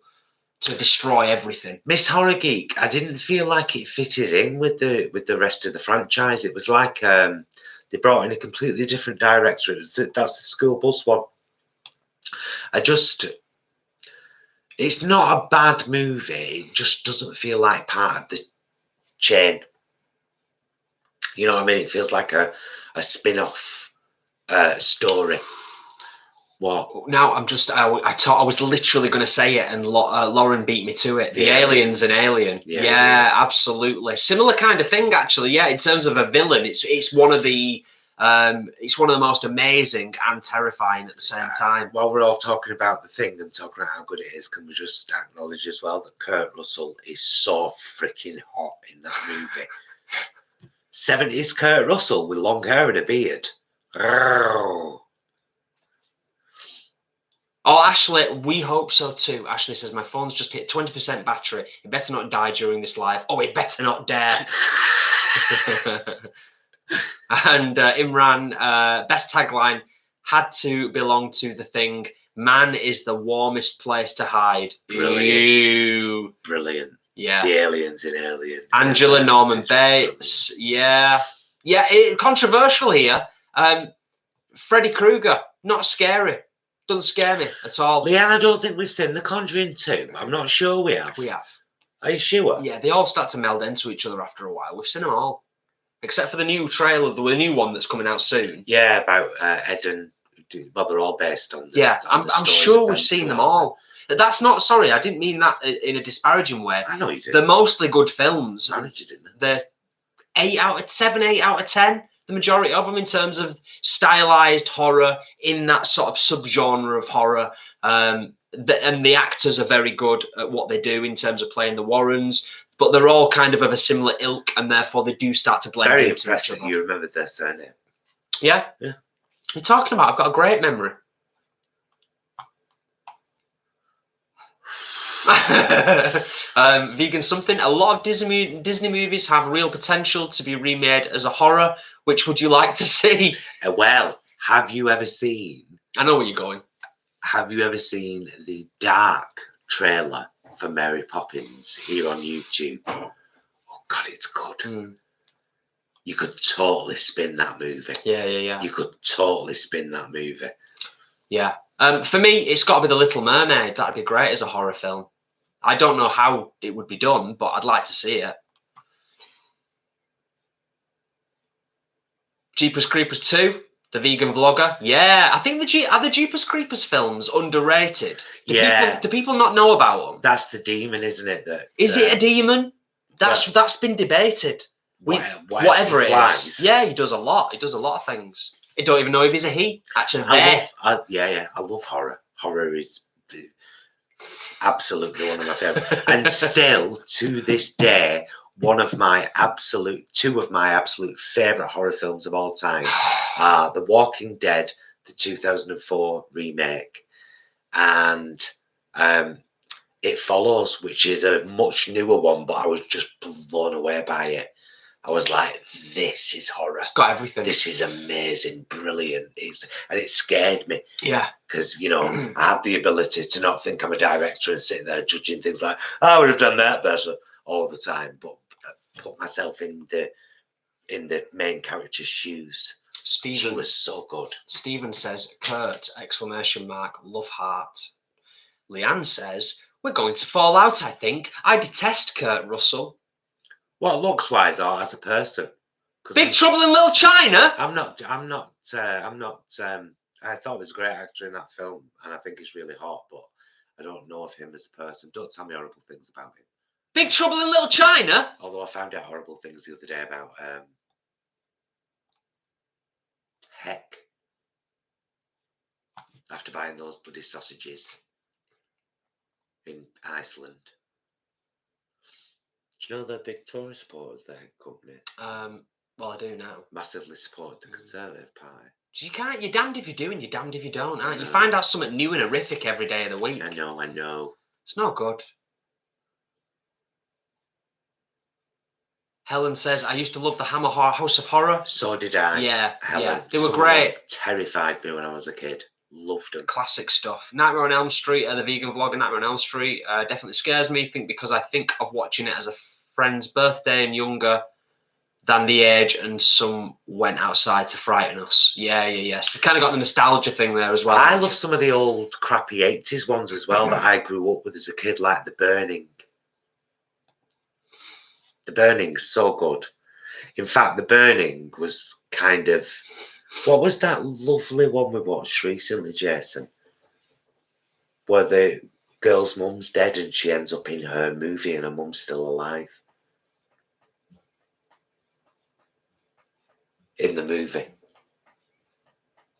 to destroy everything. Miss Horror Geek, I didn't feel like it fitted in with the rest of the franchise. It was like they brought in a completely different director. That's the school bus one. It's not a bad movie. It just doesn't feel like part of the chain. You know what I mean? It feels like a spin-off story. What? Now I'm just, I was literally going to say it and Lauren beat me to it. The Aliens and Alien. Yeah, absolutely. Similar kind of thing, actually. Yeah, in terms of a villain, it's one of the most amazing and terrifying at the same time. While we're all talking about The Thing and talking about how good it is, can we just acknowledge as well that Kurt Russell is so freaking hot in that movie? 70s Kurt Russell with long hair and a beard. Oh, Ashley, we hope so too. Ashley says, my phone's just hit 20% battery. It better not die during this live. Oh, it better not dare. And Imran, best tagline, had to belong to The Thing. Man is the warmest place to hide. Brilliant. Brilliant. Yeah. The aliens in Alien. Angela Norman Bates. Yeah. Yeah, controversial here. Freddy Krueger, not scary. Doesn't scare me at all. Leanne, I don't think we've seen The Conjuring 2. I'm not sure we have. We have. Are you sure? Yeah, they all start to meld into each other after a while. We've seen them all. Except for the new trailer, the new one that's coming out soon. Yeah, about Ed and... Well, they're all based on... I'm sure we've seen them all. That's not... Sorry, I didn't mean that in a disparaging way. I know you did. They're mostly good films. I know you didn't. They're 8 out of 10. The majority of them in terms of stylized horror in that sort of subgenre of horror. And the actors are very good at what they do in terms of playing the Warrens, but they're all kind of a similar ilk, and therefore they do start to blend very into impressed each that other. you remembered their surname. Yeah? Yeah. You're talking about, I've got a great memory. Vegan something. A lot of Disney movies have real potential to be remade as a horror. Which would you like to see? Well, have you ever seen... I know where you're going. Have you ever seen the Dark trailer for Mary Poppins here on YouTube? Oh, God, it's good. You could totally spin that movie. Yeah. You could totally spin that movie. Yeah. For me, it's got to be The Little Mermaid. That'd be great as a horror film. I don't know how it would be done, but I'd like to see it. Jeepers Creepers 2, the vegan vlogger. Yeah, I think are the Jeepers Creepers films underrated? Do people not know about them? That's the demon, isn't it? Is it a demon? That's been debated. Whatever it is. Yeah, he does a lot. He does a lot of things. I don't even know if he's a he. Actually, I love horror. Horror is absolutely one of my favorite, and still to this day, two of my absolute favorite horror films of all time are The Walking Dead, the 2004 remake, and It Follows, which is a much newer one, but I was just blown away by it. I was like, this is horror. It's got everything. This is amazing, brilliant. And it scared me. Yeah. Because, you know, I have the ability to not think I'm a director and sit there judging things like, oh, I would have done that better all the time. But put myself in the main character's shoes. Stephen, she was so good. Stephen says, Kurt, ! Love heart. Leanne says, we're going to fall out, I think. I detest Kurt Russell. Well, looks-wise or as a person? Big Trouble in Little China? I thought he was a great actor in that film, and I think he's really hot, but I don't know of him as a person. Don't tell me horrible things about him. Big Trouble in Little China? Although I found out horrible things the other day about Heck. After buying those bloody sausages in Iceland. Do you know they're big tourist supporters, their company? Well, I do now. Massively support the Conservative Party. You're damned if you do and you're damned if you don't, aren't you? You find out something new and horrific every day of the week. I know. It's not good. Helen says, I used to love the Hammer House of Horror. So did I. Yeah, Helen, yeah. They were great. Terrified me when I was a kid. Loved them. Classic stuff. Nightmare on Elm Street, the vegan vlogger Nightmare on Elm Street, definitely scares me. Because I think of watching it as a friend's birthday and younger than the age, and some went outside to frighten us. Yeah. So kind of got the nostalgia thing there as well. I love some of the old crappy 80s ones as well that I grew up with as a kid, like The Burning. The Burning's so good. In fact, The Burning was kind of... What was that lovely one we watched recently, Jason? Where the girl's mum's dead and she ends up in her movie and her mum's still alive. In the movie.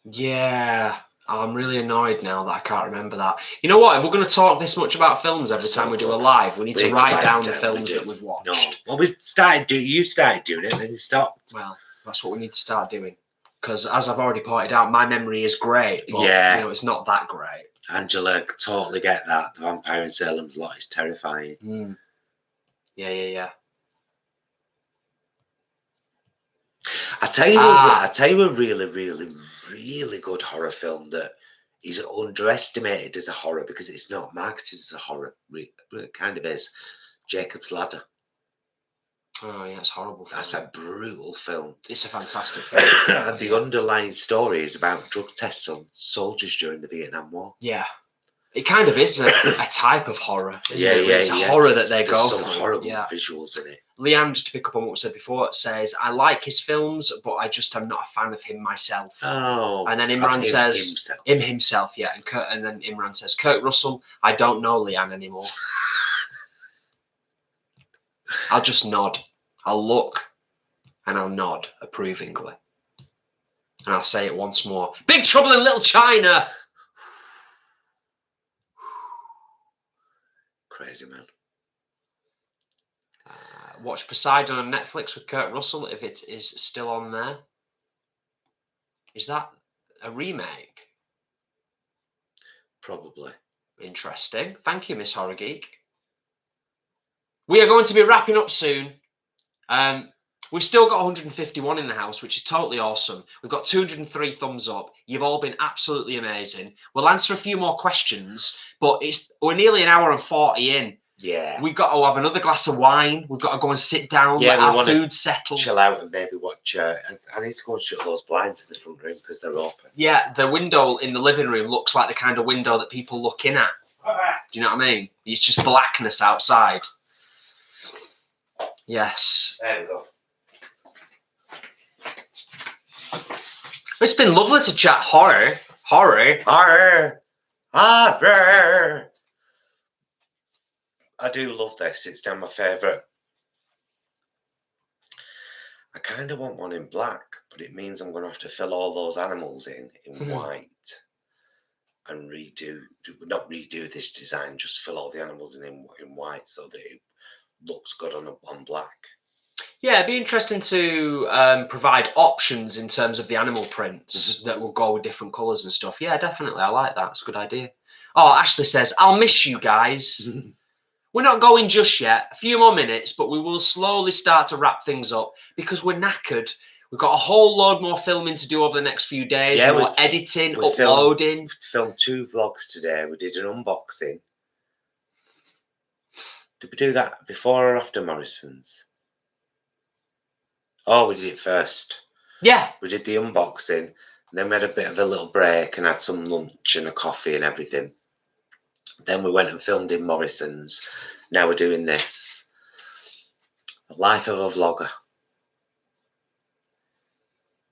Yeah. I'm really annoyed now that I can't remember that. You know what? If we're going to talk this much about films every time we do a live, we need to write down the films that we've watched. No. Well, you started doing it and then you stopped. Well, that's what we need to start doing. Because as I've already pointed out, my memory is great. But, yeah. You know, it's not that great. Angela, totally get that. The Vampire in Salem's Lot is terrifying. Mm. Yeah. I tell you a really, really, really good horror film that is underestimated as a horror because it's not marketed as a horror, but it kind of is. Jacob's Ladder. Oh yeah, it's horrible. That's a brutal film. It's a fantastic film. And the underlying story is about drug tests on soldiers during the Vietnam War. Yeah. It kind of is a type of horror, isn't it? It's a horror that they go through. There's some horrible visuals in it. Leanne, just to pick up on what we said before, says, I like his films, but I just am not a fan of him myself. Oh. And then Imran says, himself, yeah. And then Imran says, Kurt Russell, I don't know Leanne anymore. I'll just nod. I'll look and I'll nod approvingly. And I'll say it once more. Big Trouble in Little China! Crazy man. Watch Poseidon on Netflix with Kurt Russell if it is still on there. Is that a remake? Probably. Interesting. Thank you, Miss Horror Geek. We are going to be wrapping up soon. We've still got 151 in the house, which is totally awesome. We've got 203 thumbs up. You've all been absolutely amazing. We'll answer a few more questions, but we're nearly an hour and 40 in. Yeah. We've got to have another glass of wine. We've got to go and sit down, let our food settle. Chill out and maybe watch. I need to go and shut those blinds in the front room because they're open. Yeah, the window in the living room looks like the kind of window that people look in at. Do you know what I mean? It's just blackness outside. Yes. There we go. It's been lovely to chat horror. I do love this. It's now my favourite. I kind of want one in black, but it means I'm going to have to fill all those animals in white and not redo this design, just fill all the animals in white so that it looks good on black. Yeah, it'd be interesting to provide options in terms of the animal prints that will go with different colours and stuff. Yeah, definitely. I like that. It's a good idea. Oh, Ashley says, I'll miss you guys. We're not going just yet. A few more minutes, but we will slowly start to wrap things up because we're knackered. We've got a whole load more filming to do over the next few days. Yeah, more editing, uploading. We filmed 2 vlogs today. We did an unboxing. Did we do that before or after Morrison's? Oh, we did it first. Yeah. We did the unboxing. And then we had a bit of a little break and had some lunch and a coffee and everything. Then we went and filmed in Morrison's. Now we're doing this. The life of a vlogger.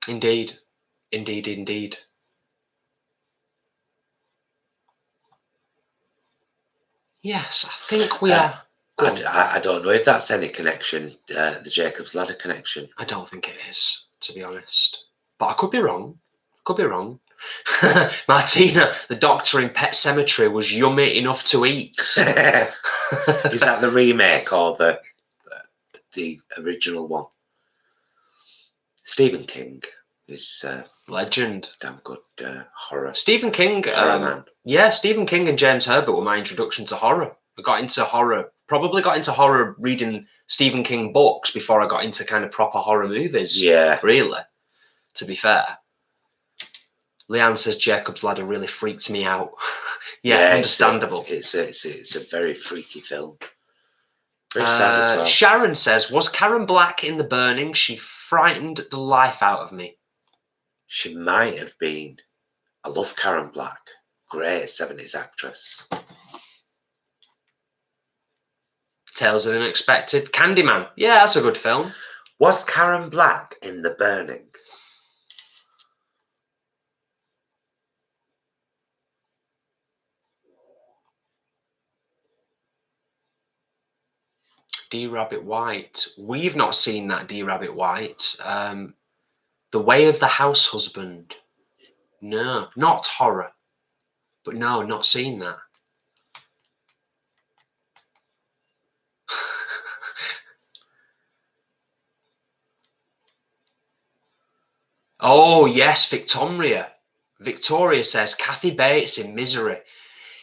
Indeed. Indeed, indeed. Yes, I think we are. I don't know if that's any connection, the Jacob's Ladder connection. I don't think it is, to be honest. But I could be wrong. Could be wrong. Martina, the doctor in Pet Cemetery, was yummy enough to eat. Is that the remake or the original one? Stephen King is legend. Damn good horror. Stephen King. Man. Yeah, Stephen King and James Herbert were my introduction to horror. I got into horror. Probably got into horror reading Stephen King books before I got into kind of proper horror movies. Yeah. Really, to be fair. Leanne says Jacob's Ladder really freaked me out. Yeah, understandable. It's a very freaky film. Very sad as well. Sharon says, was Karen Black in The Burning? She frightened the life out of me. She might have been. I love Karen Black. Great 70s actress. Tales of the Unexpected. Candyman. Yeah, that's a good film. Was Karen Black in The Burning? D. Rabbit White. We've not seen that, D. Rabbit White. The Way of the House Husband. No, not horror. But no, not seen that. Oh, yes, Victoria. Victoria says, Kathy Bates in Misery.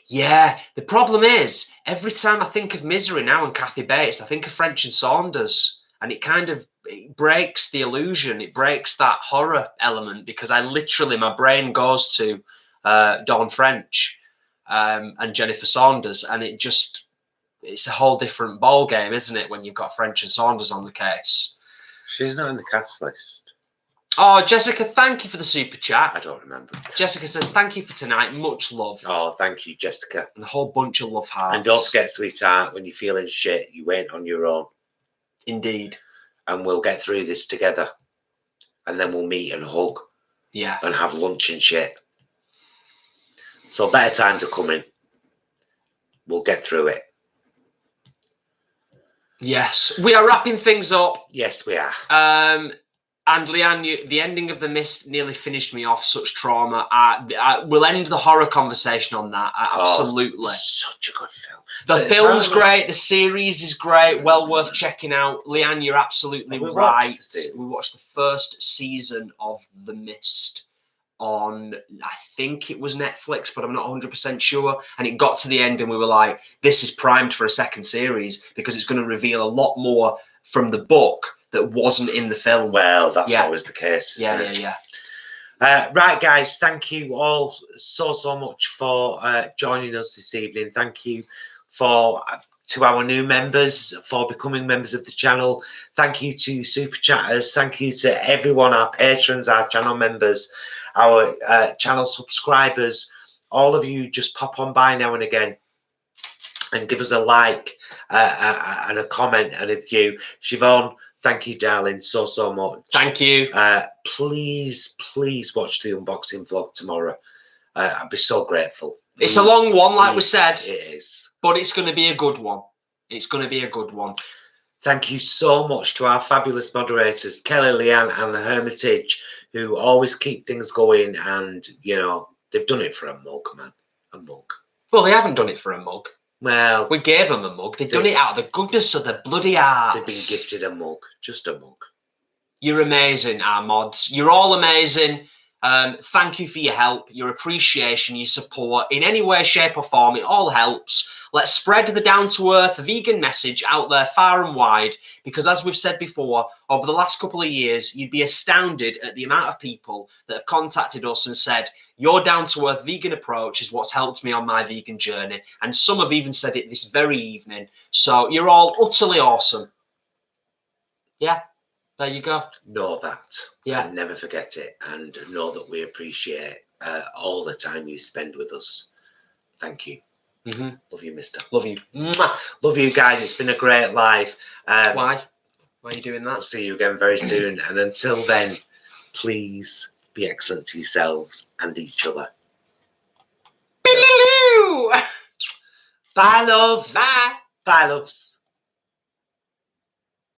Yeah, the problem is, every time I think of Misery now and Kathy Bates, I think of French and Saunders. And it breaks the illusion. It breaks that horror element because my brain goes to Dawn French and Jennifer Saunders. And it's a whole different ball game, isn't it, when you've got French and Saunders on the case? She's not in the cast list. Oh, Jessica, thank you for the super chat. I don't remember. Jessica said, thank you for tonight. Much love. Oh, thank you, Jessica. And a whole bunch of love hearts. And don't forget, sweetheart, when you're feeling shit, you ain't on your own. Indeed. And we'll get through this together. And then we'll meet and hug. Yeah. And have lunch and shit. So better times are coming. We'll get through it. Yes. We are wrapping things up. Yes, we are. And Leanne, the ending of The Mist nearly finished me off. Such trauma. We'll end the horror conversation on that. Absolutely. Such a good film. The film's great. The series is great. Well worth checking out. Leanne, you're absolutely right. We watched the first season of The Mist on, I think it was Netflix, but I'm not 100% sure. And it got to the end and we were like, this is primed for a second series because it's going to reveal a lot more from the book that wasn't in the film. Well, that's always the case. Yeah. Right, guys, thank you all so much for joining us this evening. Thank you to our new members for becoming members of the channel. Thank you to Super Chatters. Thank you to everyone, our patrons, our channel members, our channel subscribers. All of you just pop on by now and again and give us a like and a comment and a view. Siobhan, thank you, darling, so much. Thank you. Please watch the unboxing vlog tomorrow. I'd be so grateful. It's a long one, like we said. It is. But it's going to be a good one. It's going to be a good one. Thank you so much to our fabulous moderators, Kelly, Leanne, and the Hermitage, who always keep things going. And, you know, they've done it for a mug, man. A mug. Well, they haven't done it for a mug. Well, we gave them a mug. They've done it out of the goodness of their bloody hearts. They've been gifted a mug. Just a mug. You're amazing, our mods. You're all amazing. Thank you for your help, your appreciation, your support in any way, shape, or form. It all helps. Let's spread the down-to-earth vegan message out there far and wide, because as we've said before, over the last couple of years, you'd be astounded at the amount of people that have contacted us and said, your down-to-earth vegan approach is what's helped me on my vegan journey. And some have even said it this very evening. So you're all utterly awesome. Yeah, there you go. Know that. Yeah. And never forget it. And know that we appreciate all the time you spend with us. Thank you. Love you, mister. Love you. Mwah. Love you guys. It's been a great live. Why? Why are you doing that? I'll see you again very soon. And until then, please be excellent to yourselves and each other. Bye, loves. Bye. Bye, loves.